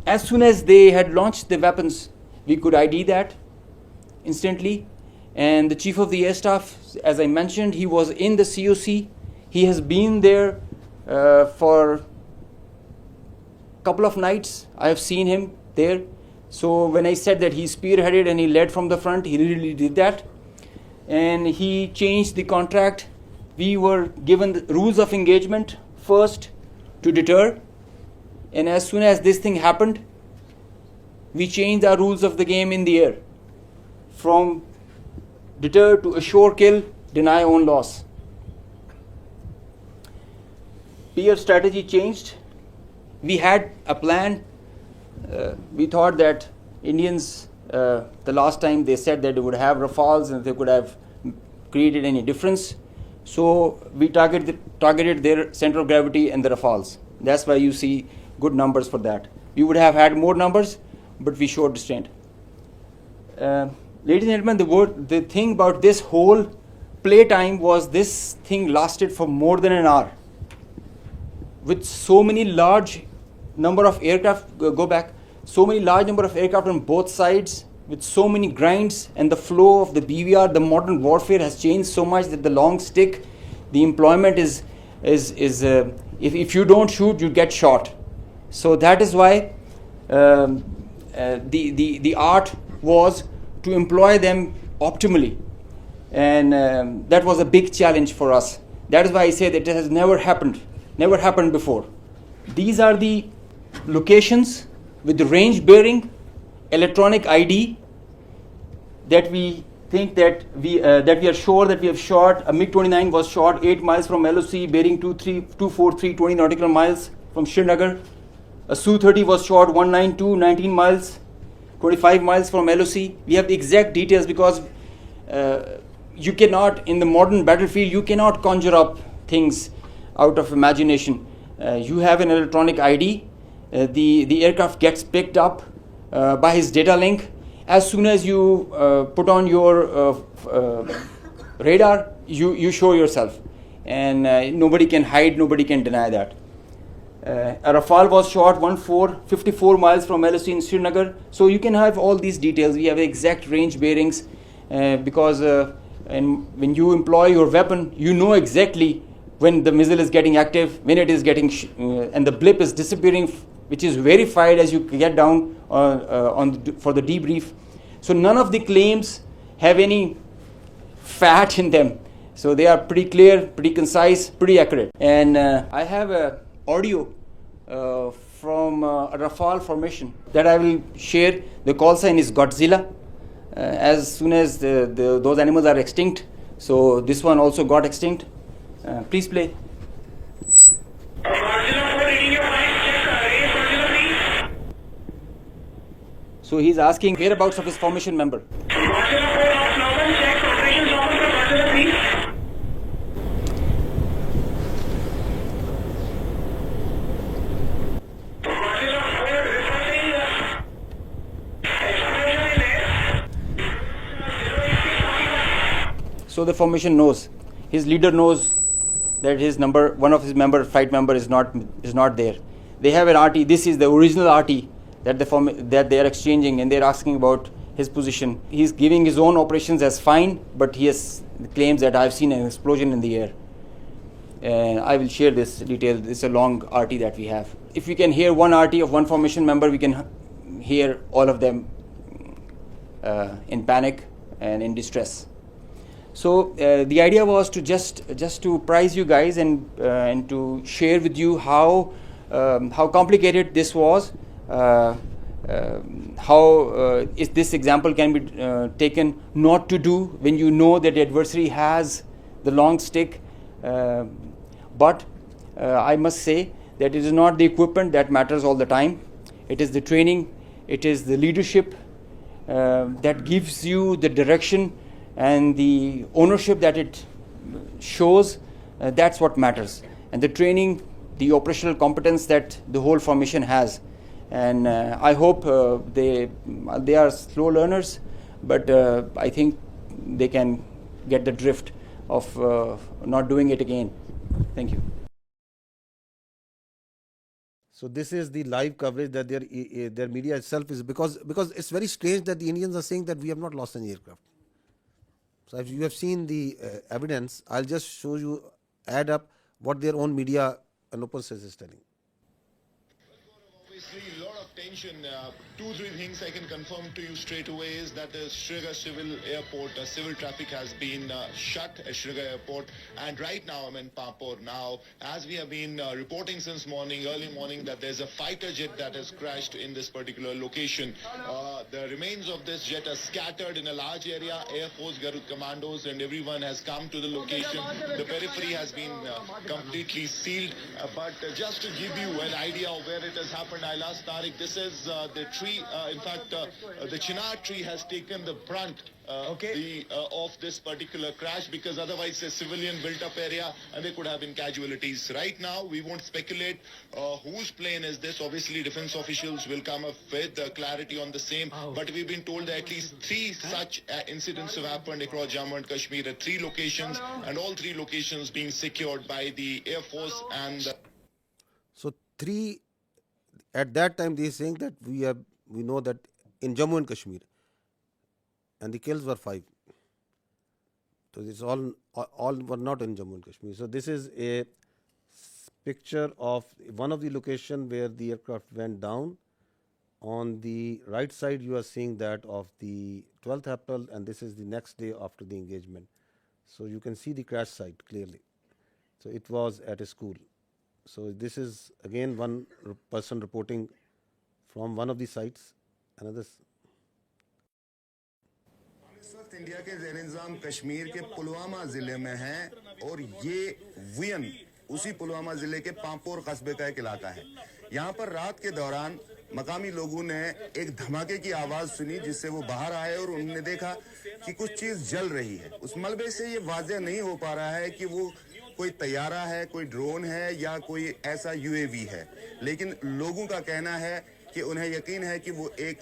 as soon as they had launched the weapons, we could ID that instantly. And the Chief of the Air Staff, as I mentioned, he was in the COC. He has been there for a couple of nights. I have seen him there. So when I said that he spearheaded and he led from the front, he really did that. And he changed the contract. We were given the rules of engagement first to deter. And as soon as this thing happened, we changed our rules of the game in the air. From deter to assure kill, deny own loss. PF strategy changed. We had a plan. We thought that Indians, the last time they said that they would have Rafales and they could have created any difference. So we targeted their center of gravity and the Rafales. That's why you see good numbers for that. We would have had more numbers, but we showed restraint. Ladies and gentlemen, the thing about this whole playtime was this thing lasted for more than an hour. With so many large number of aircraft, so many large number of aircraft on both sides, with so many grinds, and the flow of the BVR, the modern warfare has changed so much that the long stick, the employment is if you don't shoot, you get shot. So that is why the art was to employ them optimally, and that was a big challenge for us. That is why I say that it has never happened before. These are the locations with the range bearing, electronic ID, that we think that we are sure that we have shot. A MiG-29 was shot 8 miles from LOC, bearing 24320 nautical miles from Srinagar. A Su-30 was shot 192 19 miles, 25 miles from LOC. We have the exact details because you cannot, in the modern battlefield, you cannot conjure up things out of imagination. You have an electronic ID. The aircraft gets picked up by his data link. As soon as you put on your radar, you show yourself, and nobody can hide, nobody can deny that. A Rafale was shot 54 miles from LOC in Srinagar. So you can have all these details. We have exact range bearings because and when you employ your weapon, you know exactly when the missile is getting active, when it is getting and the blip is disappearing, which is verified as you get down for the debrief. So none of the claims have any fat in them. So they are pretty clear, pretty concise, pretty accurate. And I have a audio from a Rafale formation that I will share. The call sign is Godzilla. As soon as those animals are extinct, so this one also got extinct. Please play. So he's asking whereabouts of his formation member. So the formation knows, his leader knows that his number, one of his flight member is not there. They have an RT. This is the original RT that they are exchanging, and they are asking about his position. He's giving his own operations as fine, but he claims that I've seen an explosion in the air. And I will share this detail. It's a long RT that we have. If we can hear one RT of one formation member, we can hear all of them in panic and in distress. So the idea was to just to prize you guys and to share with you how complicated this was, how is this example can be taken not to do when you know that the adversary has the long stick. But I must say that it is not the equipment that matters all the time. It is the training, it is the leadership that gives you the direction and the ownership that it shows. That's what matters. And the training, the operational competence that the whole formation has. And I hope they are slow learners, but I think they can get the drift of not doing it again. Thank you. So this is the live coverage that their media itself is, because it's very strange that the Indians are saying that we have not lost any aircraft. So if you have seen the evidence, I'll just show you, add up what their own media and open source is telling. Obviously, a lot of tension. 2-3 things I can confirm to you straight away is that the Srinagar Civil Airport, civil traffic has been shut at Srinagar Airport, and right now I'm in Pampur. Now, as we have been reporting since early morning, that there's a fighter jet that has crashed in this particular location. The remains of this jet are scattered in a large area. Air Force Garud commandos and everyone has come to the location. The periphery has been completely sealed. But just to give you an idea of where it has happened, I'll ask Tariq. This is the tree. In fact, the chinar tree has taken the brunt of this particular crash, because otherwise it's a civilian built-up area and there could have been casualties. Right now, we won't speculate whose plane is this. Obviously, defense officials will come up with clarity on the same. But we've been told that at least 3 such incidents have happened across Jammu and Kashmir at 3 locations, and all 3 locations being secured by the Air Force and. So 3. At that time, they are saying that we know that in Jammu and Kashmir, and the kills were 5. So this all were not in Jammu and Kashmir. So this is a picture of one of the location where the aircraft went down. On the right side, you are seeing that of the 12th April, and this is the next day after the engagement. So you can see the crash site clearly. So it was at a school. So this is again one person reporting from one of the sites. Another. इस वक्त India के ज़ेर इंतज़ाम कश्मीर के पुलवामा ज़िले में हैं और ये वियन उसी पुलवामा ज़िले के पांपोर कस्बे का एक इलाका है। यहाँ पर रात के दौरान मकामी लोगों ने एक धमाके की आवाज़ सुनी, जिससे वो बाहर आए और उन्होंने देखा कि कुछ चीज़ जल रही है। उस मलबे से ये वाज़ेह नहीं हो पा रहा है कि वो कोई तैयारा है, कोई ड्रोन है या कोई ऐसा यूएवी है, लेकिन लोगों का कहना है कि उन्हें यकीन है कि वो एक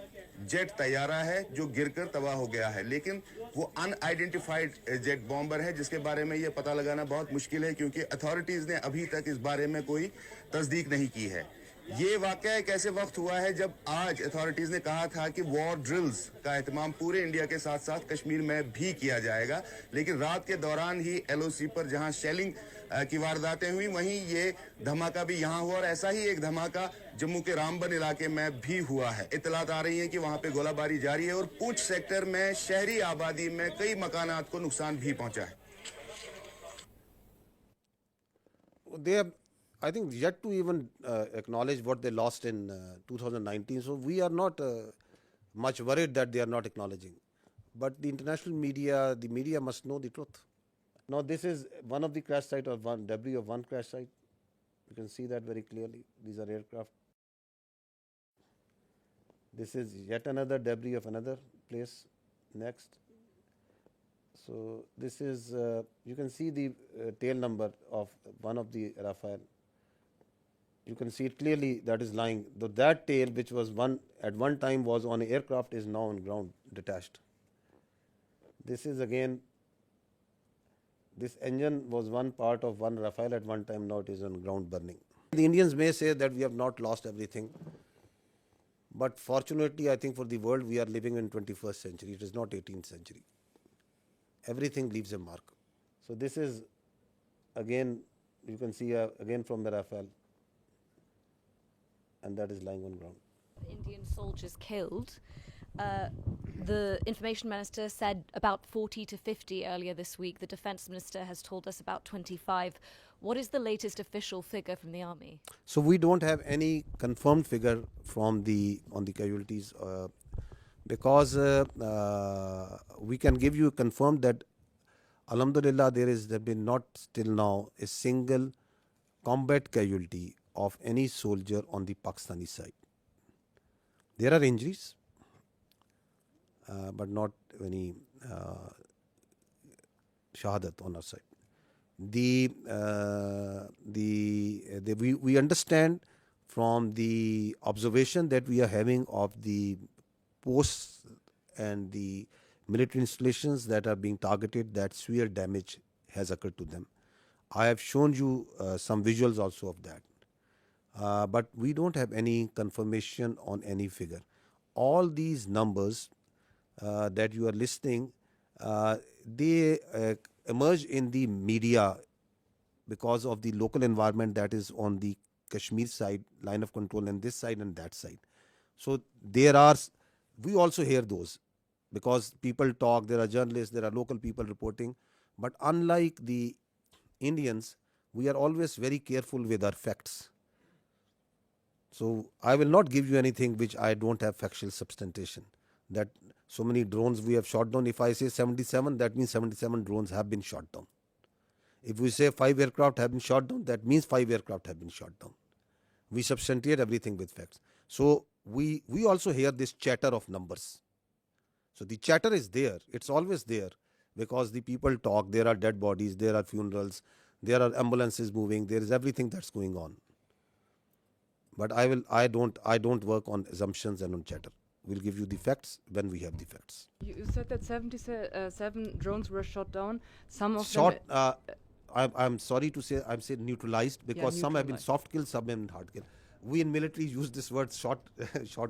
जेट तैयारा है जो गिरकर तबाह हो गया है, लेकिन वो अनआइडेंटिफाइड जेट बॉम्बर है जिसके बारे में ये पता लगाना बहुत मुश्किल है, क्योंकि अथॉरिटीज ने अभी तक इस बारे में कोई तस्दीक नहीं की है। ये वाकया एक ऐसे वक्त हुआ है जब आज अथॉरिटीज ने कहा था कि वॉर ड्रिल्स का एहतमाम पूरे इंडिया के साथ साथ कश्मीर में भी किया जाएगा, लेकिन रात के दौरान ही एलओसी पर जहां शेलिंग की वारदातें हुई, वहीं ये धमाका भी यहां हुआ और ऐसा ही एक धमाका जम्मू के रामबन इलाके में भी हुआ है। इत्तलात आ रही है कि वहां पे गोलाबारी जारी है और पूंछ सेक्टर में शहरी आबादी में कई मकानात को नुकसान भी पहुंचा है। I think yet to even acknowledge what they lost in 2019. So we are not much worried that they are not acknowledging. But the international media, the media must know the truth. Now this is one of the crash site of one debris of one crash site. You can see that very clearly. These are aircraft. This is yet another debris of another place. Next. So this is, you can see the tail number of one of the Rafale. You can see it clearly that is lying. Though that tail, which was at one time was on an aircraft, is now on ground, detached. This is again, this engine was one part of one Rafale at one time, now it is on ground burning. The Indians may say that we have not lost everything, but fortunately I think for the world we are living in 21st century, it is not 18th century. Everything leaves a mark. So this is again, you can see again from the Rafale, and that is lying on ground. Indian soldiers killed. The information minister said about 40 to 50 earlier this week. The defence minister has told us about 25. What is the latest official figure from the army? So we don't have any confirmed figure from on the casualties, because we can give you confirmed that Alhamdulillah there has been not till now a single combat casualty of any soldier on the Pakistani side. There are injuries, but not any shahadat on our side. We understand from the observation that we are having of the posts and the military installations that are being targeted, that severe damage has occurred to them. I have shown you some visuals also of that. But we don't have any confirmation on any figure. All these numbers that you are listing, they emerge in the media because of the local environment that is on the Kashmir side, line of control, and this side and that side. So we also hear those because people talk, there are journalists, there are local people reporting. But unlike the Indians, we are always very careful with our facts. So I will not give you anything which I don't have factual substantiation. That so many drones we have shot down. If I say 77, that means 77 drones have been shot down. If we say 5 aircraft have been shot down, that means 5 aircraft have been shot down. We substantiate everything with facts. So we also hear this chatter of numbers. So the chatter is there. It's always there because the people talk. There are dead bodies. There are funerals. There are ambulances moving. There is everything that's going on. But I don't work on assumptions and on chatter. We'll give you the facts when we have the facts. You said that 77 drones were shot down. Some of them. I'm sorry to say, I'm saying neutralized because some have been soft killed, some have been hard killed. We in military use this word shot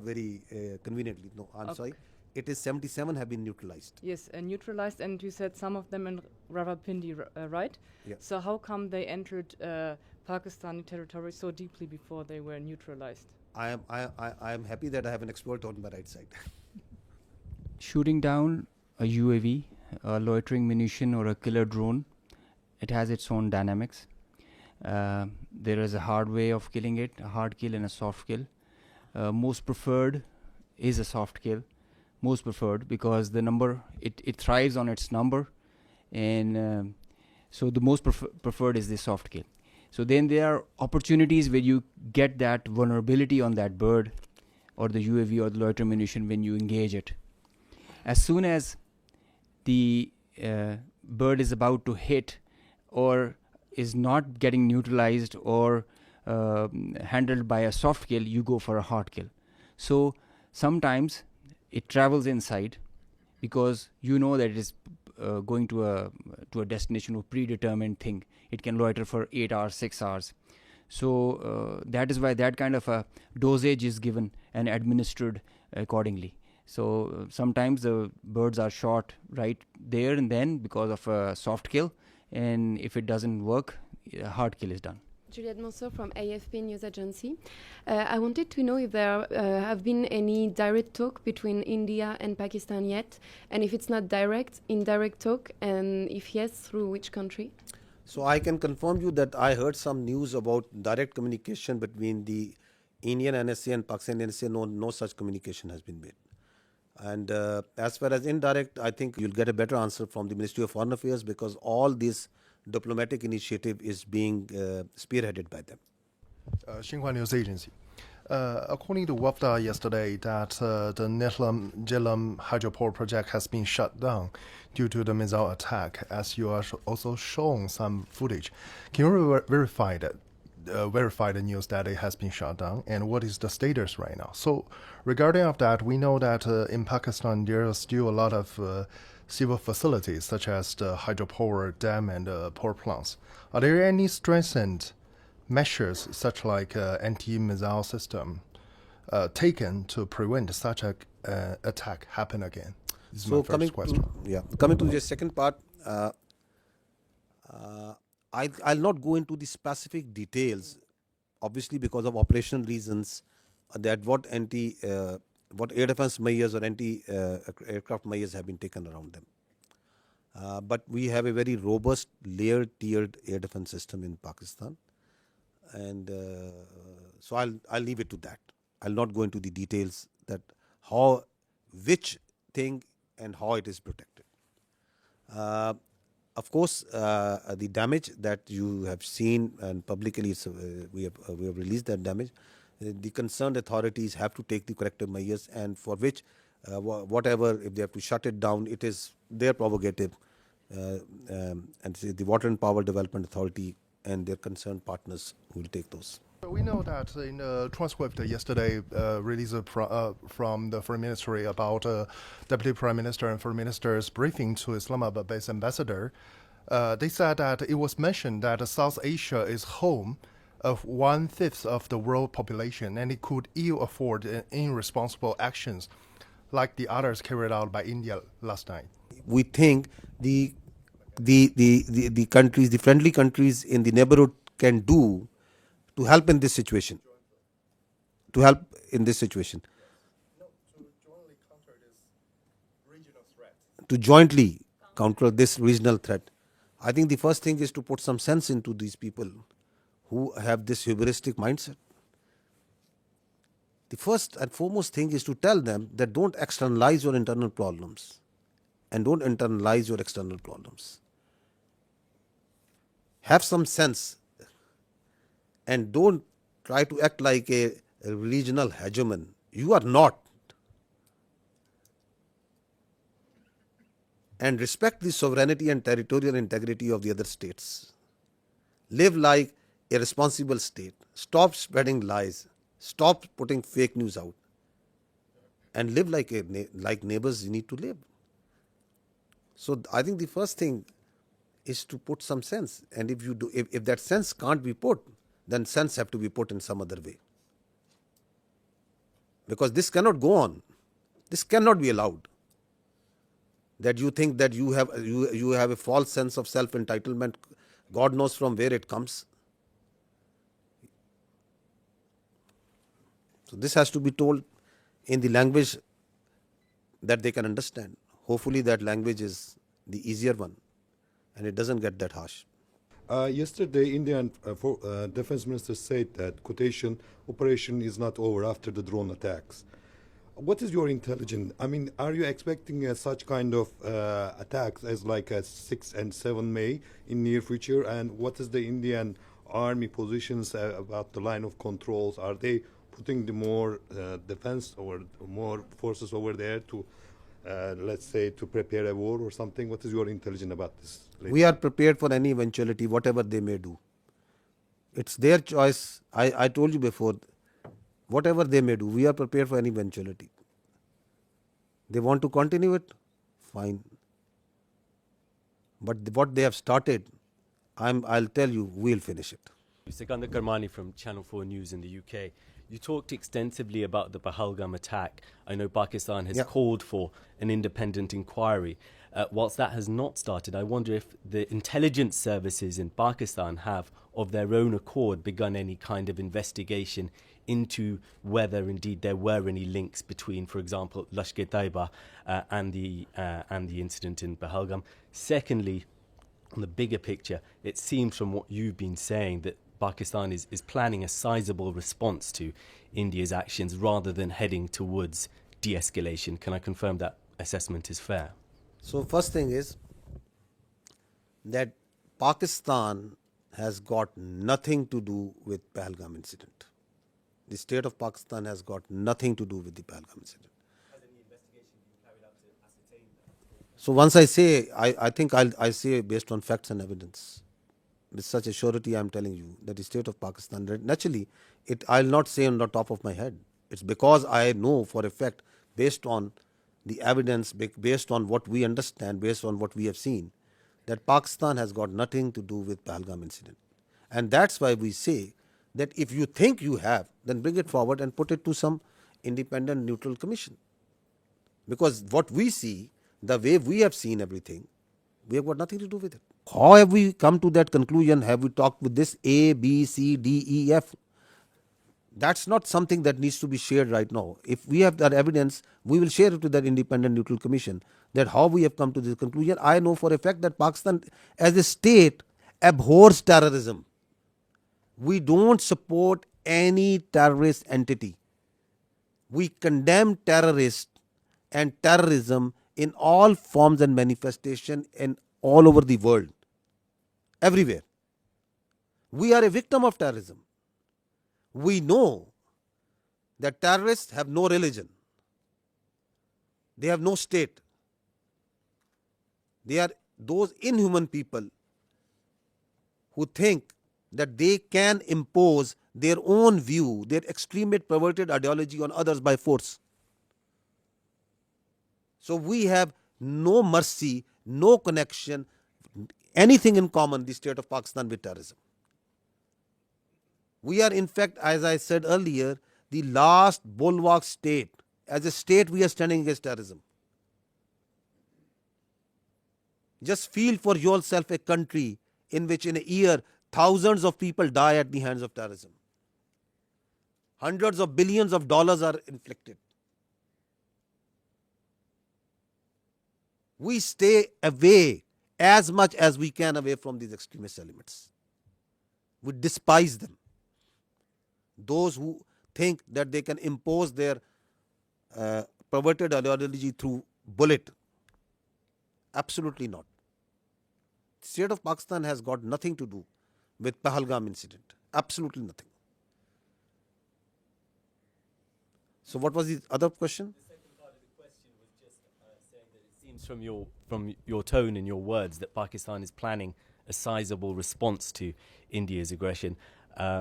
very conveniently. No, I'm sorry. It is 77 have been neutralized. Yes, neutralized, and you said some of them in Rawalpindi, right? Yeah. So how come they entered Pakistani territory so deeply before they were neutralized? I am happy that I have an expert on my right side. Shooting down a UAV, a loitering munition, or a killer drone, it has its own dynamics. There is a hard way of killing it, a hard kill and a soft kill. Most preferred is a soft kill. Most preferred because the number, it thrives on its number, and so the most preferred is the soft kill. So then there are opportunities where you get that vulnerability on that bird or the UAV or the loiter munition when you engage it. As soon as the bird is about to hit or is not getting neutralized or handled by a soft kill, you go for a hard kill. So sometimes it travels inside because you know that it is going to a destination or predetermined thing. It can loiter for 8 hours, 6 hours. So that is why that kind of a dosage is given and administered accordingly. So sometimes the birds are shot right there and then because of a soft kill, and if it doesn't work, a hard kill is done. Juliette Monceau from AFP News Agency. I wanted to know if there have been any direct talk between India and Pakistan yet, and if it's not direct, indirect talk, and if yes, through which country? So I can confirm you that I heard some news about direct communication between the Indian NSA and Pakistan NSA. No such communication has been made. And as far as indirect, I think you'll get a better answer from the Ministry of Foreign Affairs because all this diplomatic initiative is being spearheaded by them. Xinhua News Agency. According to WAFDA yesterday, that the Netlam Jhelum hydroport project has been shut down due to the missile attack, as you are also shown some footage. Can you verify the news that it has been shut down, and what is the status right now? So regarding of that, we know that in Pakistan there are still a lot of civil facilities such as the hydropower dam and power plants. Are there any strengthened measures such like anti-missile system taken to prevent such a attack happen again? This is my first question. Coming to the second part, I'll not go into the specific details, obviously because of operational reasons, that what air defense measures or anti-aircraft measures have been taken around them. But we have a very robust layered tiered air defense system in Pakistan, and so I'll leave it to that. I'll not go into the details that which thing and how it is protected. Of course, the damage that you have seen and publicly we have released that damage. The concerned authorities have to take the corrective measures, and for which whatever, if they have to shut it down, it is their prerogative, and the Water and Power Development Authority and their concerned partners will take those. We know that in the transcript yesterday released from the Foreign Ministry about Deputy Prime Minister and Foreign Minister's briefing to Islamabad-based ambassador, they said that it was mentioned that South Asia is home of 1/5 of the world population, and it could ill afford irresponsible actions like the others carried out by India last night. We think the countries, the friendly countries in the neighborhood can do to help in this situation. To jointly counter this regional threat. I think the first thing is to put some sense into these people who have this hubristic mindset. The first and foremost thing is to tell them that don't externalize your internal problems and don't internalize your external problems. Have some sense and don't try to act like a regional hegemon. You are not. And respect the sovereignty and territorial integrity of the other states. Live like a responsible state. Stop spreading lies. Stop putting fake news out. And live like neighbors you need to live. So I think the first thing is to put some sense. And if that sense can't be put, then sense have to be put in some other way. Because this cannot go on. This cannot be allowed. That you think that you have a false sense of self-entitlement, God knows from where it comes. So this has to be told in the language that they can understand. Hopefully that language is the easier one and it doesn't get that harsh. Yesterday, Indian Defense Minister said that quotation operation is not over after the drone attacks. What is your intelligence? I mean, are you expecting such kind of attacks as like a 6 and 7 May in near future? And what is the Indian army positions about the line of controls? Are they putting the more defense or more forces over there to, let's say, to prepare a war or something? What is your intelligence about this? We are prepared for any eventuality, whatever they may do. It's their choice. I told you before, whatever they may do, we are prepared for any eventuality. They want to continue it, fine. But what they have started, I'll tell you, we'll finish it. Sikandar Karmani from Channel 4 News in the UK. You talked extensively about the Pahalgam attack. I know Pakistan has called for an independent inquiry. Whilst that has not started, I wonder if the intelligence services in Pakistan have, of their own accord, begun any kind of investigation into whether indeed there were any links between, for example, Lashkar-e-Taiba and the incident in Pahalgam. Secondly, on the bigger picture, it seems from what you've been saying that Pakistan is planning a sizable response to India's actions rather than heading towards de-escalation. Can I confirm that assessment is fair? So first thing is that Pakistan has got nothing to do with Pahalgam incident. The state of Pakistan has got nothing to do with the Pahalgam incident. Has any investigation been carried out to ascertain that? So once I say, I think I say based on facts and evidence. With such a surety, I am telling you that the state of Pakistan, naturally, I'll not say on the top of my head. It's because I know for a fact, based on the evidence, based on what we understand, based on what we have seen, that Pakistan has got nothing to do with Pahalgam incident. And that's why we say that if you think you have, then bring it forward and put it to some independent neutral commission. Because what we see, the way we have seen everything, we have got nothing to do with it. How have we come to that conclusion? Have we talked with this A, B, C, D, E, F? That's not something that needs to be shared right now. If we have that evidence, we will share it to that independent neutral commission. That how we have come to this conclusion. I know for a fact that Pakistan as a state abhors terrorism. We don't support any terrorist entity. We condemn terrorists and terrorism in all forms and manifestation and all over the world. Everywhere. We are a victim of terrorism. We know that terrorists have no religion. They have no state. They are those inhuman people who think that they can impose their own view, their extremist perverted ideology on others by force. So we have no mercy, no connection, anything in common, the state of Pakistan, with terrorism. We are, in fact, as I said earlier, the last bulwark state. As a state, we are standing against terrorism. Just feel for yourself a country in which in a year thousands of people die at the hands of terrorism. Hundreds of billions of dollars are inflicted. We stay away as much as we can away from these extremist elements. We despise them. Those who think that they can impose their perverted ideology through bullet. Absolutely not. The state of Pakistan has got nothing to do with Pahalgam incident. Absolutely nothing. So what was the other question? The second part of the question was just saying that it seems from your tone and your words that Pakistan is planning a sizable response to India's aggression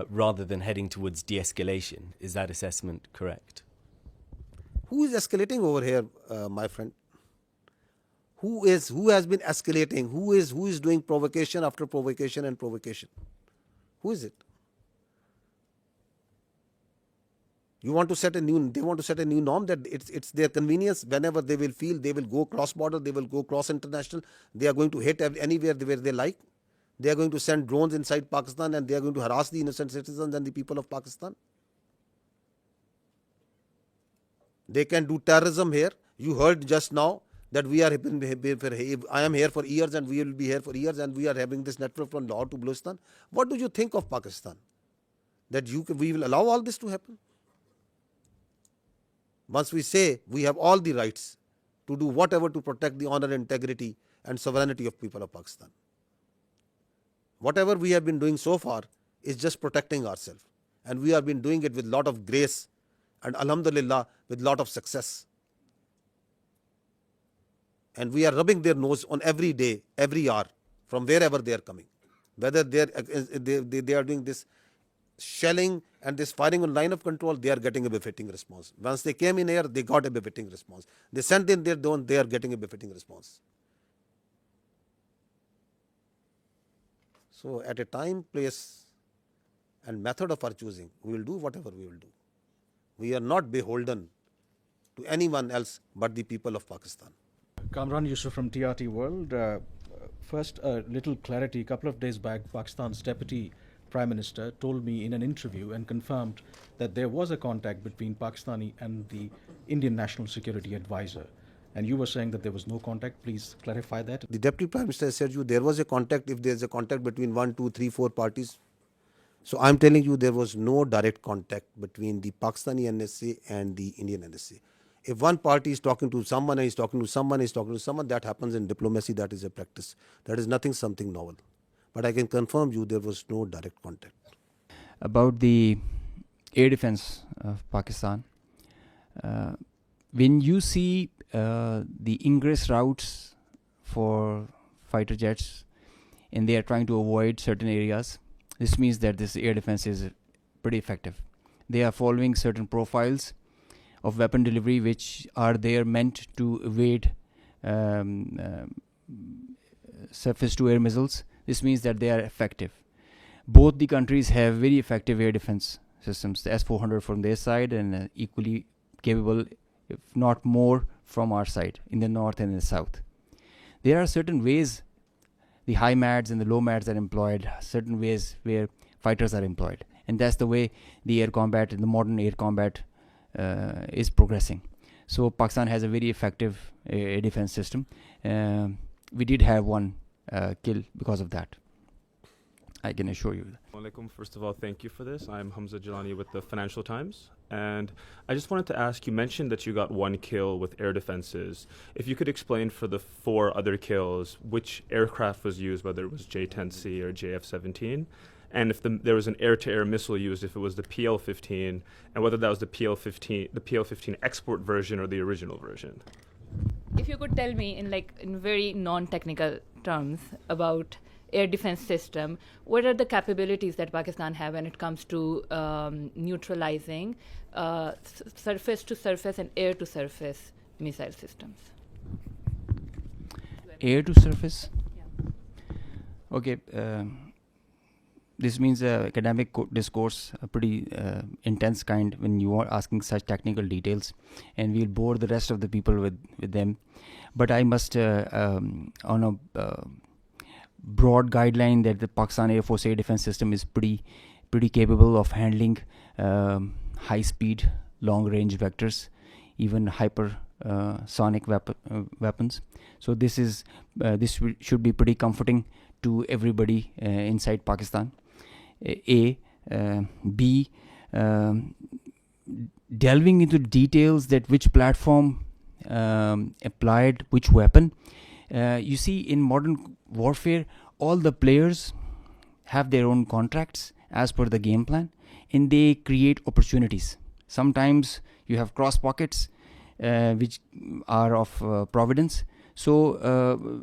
rather than heading towards de-escalation. Is that assessment correct? Who is escalating over here, my friend? Who has been escalating? Who is doing provocation after provocation and provocation? Who is it? They want to set a new norm that it's their convenience. Whenever they will feel, they will go cross border, they will go cross international. They are going to hit anywhere where they like. They are going to send drones inside Pakistan and they are going to harass the innocent citizens and the people of Pakistan. They can do terrorism here. You heard just now that I am here for years and we will be here for years and we are having this network from Lahore to Balochistan. What do you think of Pakistan? That we will allow all this to happen? Once we say we have all the rights to do whatever to protect the honor, integrity and sovereignty of people of Pakistan. Whatever we have been doing so far is just protecting ourselves. And we have been doing it with lot of grace and alhamdulillah with lot of success. And we are rubbing their nose on every day, every hour, from wherever they are coming. Whether they are doing this shelling and this firing on line of control, they are getting a befitting response. Once they came in here, they got a befitting response. They sent in their drone, they are getting a befitting response. So at a time, place and method of our choosing, we will do whatever we will do. We are not beholden to anyone else but the people of Pakistan. Kamran Yusuf from TRT World. First, a little clarity. A couple of days back, Pakistan's Deputy Prime Minister told me in an interview and confirmed that there was a contact between Pakistani and the Indian National Security Advisor. And you were saying that there was no contact. Please clarify that. The Deputy Prime Minister said there was a contact. If there is a contact between 1, 2, 3, 4 parties. So I'm telling you there was no direct contact between the Pakistani NSA and the Indian NSA. If one party is talking to someone and is talking to someone, that happens in diplomacy. That is a practice. That is something novel. But I can confirm you there was no direct contact. About the air defense of Pakistan, when you see the ingress routes for fighter jets and they are trying to avoid certain areas, this means that this air defense is pretty effective. They are following certain profiles of weapon delivery which are there meant to evade surface to air missiles. This means that they are effective. Both the countries have very effective air defense systems, the S-400 from their side and equally capable, if not more, from our side in the north and in the south. There are certain ways the high MADs and the low MADs are employed, certain ways where fighters are employed. And that's the way the air combat, the modern air combat is progressing. So Pakistan has a very effective air defense system. We did have one kill because of that. I can assure you. First of all, thank you for this. I'm Hamza Jalani with the Financial Times. And I just wanted to ask, you mentioned that you got one kill with air defenses. If you could explain for the 4 other kills, which aircraft was used, whether it was J-10C or JF-17, and if there was an air-to-air missile used, if it was the PL-15, and whether that was the PL-15 export version or the original version. If you could tell me in very non-technical terms about air defense system, what are the capabilities that Pakistan have when it comes to neutralizing surface to surface and air to surface missile systems? Air to surface? Yeah. Okay. This means academic discourse, a pretty intense kind when you are asking such technical details, and we'll bore the rest of the people with them. But I must, on a broad guideline, that the Pakistan Air Force air defense system is pretty capable of handling high-speed, long-range vectors, even hypersonic weapons. So this should be pretty comforting to everybody inside Pakistan. B, delving into details that which platform applied which weapon. You see, in modern warfare, all the players have their own contracts as per the game plan, and they create opportunities. Sometimes you have cross pockets which are of providence. So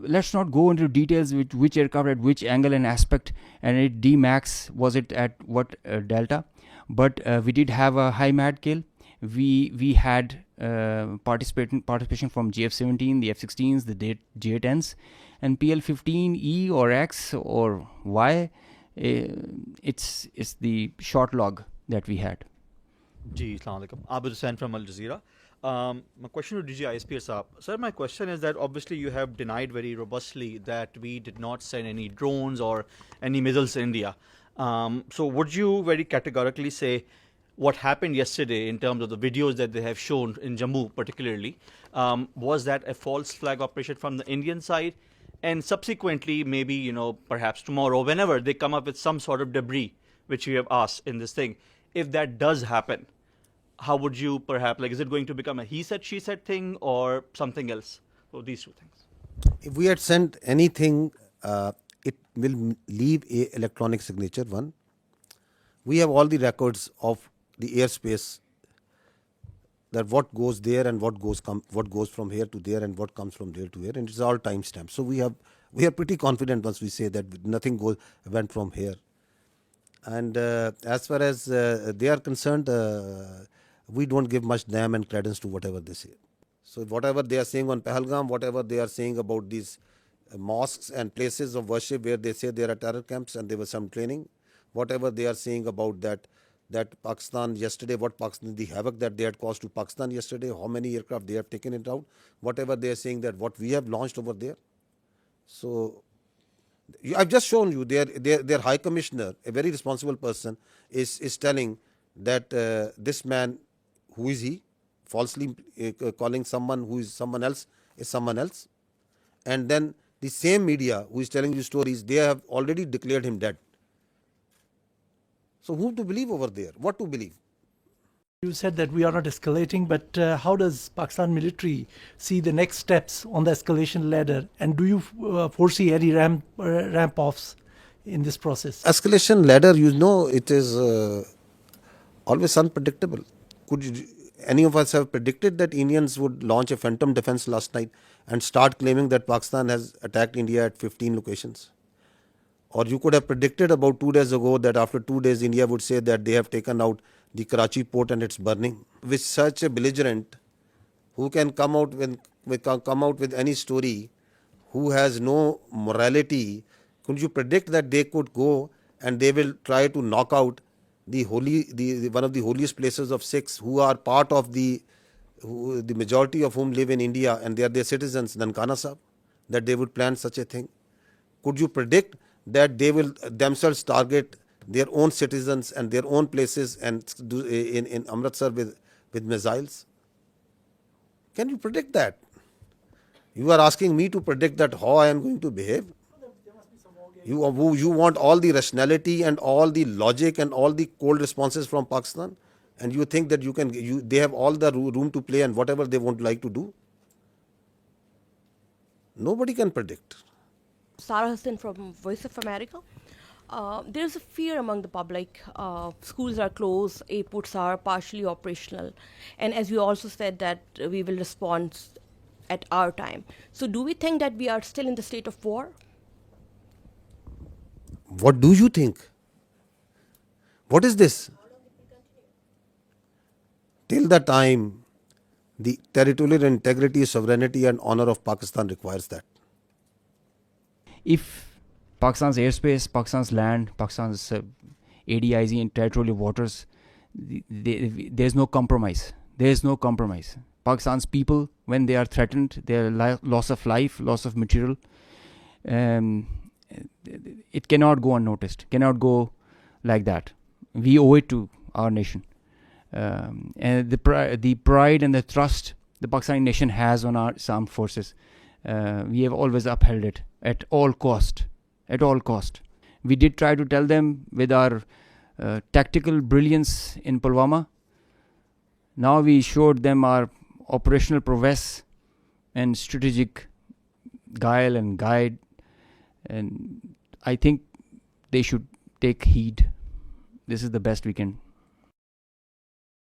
let's not go into details with which aircraft at which angle and aspect, and it D-max was it at what delta. But we did have a high MAD kill. We had participation from JF-17, the F-16s, the J-10s, and PL-15E or X or Y. It's the short log that we had. Ji, Assalamu alaikum. Abid Hussain from Al Jazeera. My question to DG ISP Saab. Sir, my question is that obviously you have denied very robustly that we did not send any drones or any missiles to India. So would you very categorically say what happened yesterday in terms of the videos that they have shown in Jammu particularly, was that a false flag operation from the Indian side? And subsequently, maybe, perhaps tomorrow, whenever they come up with some sort of debris, which you have asked in this thing, if that does happen, how would you perhaps, is it going to become a he said, she said thing or something else? So these two things. If we had sent anything, it will leave a electronic signature, one. We have all the records of the airspace, that what goes there and what goes from here to there and what comes from there to here, and it's all timestamped. So we are pretty confident once we say that nothing went from here. And as far as they are concerned, we don't give much damn and credence to whatever they say. So whatever they are saying on Pahalgam, whatever they are saying about these mosques and places of worship where they say there are terror camps and there was some training, whatever they are saying about that Pakistan yesterday, the havoc that they had caused to Pakistan yesterday, how many aircraft they have taken it out, whatever they are saying that what we have launched over there. So I've just shown you their High Commissioner, a very responsible person, is telling that this man, who is he, falsely calling someone who is someone else is someone else. And then the same media who is telling you stories, they have already declared him dead. So who to believe over there? What to believe? You said that we are not escalating, but how does Pakistan military see the next steps on the escalation ladder? And do you foresee any ramp-offs in this process? Escalation ladder, it is always unpredictable. Could any of us have predicted that Indians would launch a phantom defense last night and start claiming that Pakistan has attacked India at 15 locations? Or you could have predicted about 2 days ago that after 2 days India would say that they have taken out the Karachi port and it's burning. With such a belligerent who can come out with any story, who has no morality, could you predict that they could go and they will try to knock out one of the holiest places of Sikhs who are part of the majority of whom live in India and they are their citizens, Nankana Sahib, that they would plan such a thing? Could you predict that they will themselves target their own citizens and their own places and do in Amritsar with missiles? Can you predict that? You are asking me to predict that how I am going to behave? You want all the rationality and all the logic and all the cold responses from Pakistan, and you think that they have all the room to play and whatever they want like to do? Nobody can predict. Sarah Hassan from Voice of America. There's a fear among the public. Schools are closed, airports are partially operational, and as you also said that we will respond at our time. So do we think that we are still in the state of war? What do you think? What is this? Till the time the territorial integrity, sovereignty and honor of Pakistan requires that. If Pakistan's airspace, Pakistan's land, Pakistan's ADIZ and territorial waters, there's no compromise. There's no compromise. Pakistan's people, when they are threatened, their loss of life, loss of material, it cannot go unnoticed, cannot go like that. We owe it to our nation. And the pride and the trust the Pakistani nation has on our armed forces, we have always upheld it at all cost. At all cost. We did try to tell them with our tactical brilliance in Pulwama. Now we showed them our operational prowess and strategic guile and guide, and I think they should take heed. This is the best we can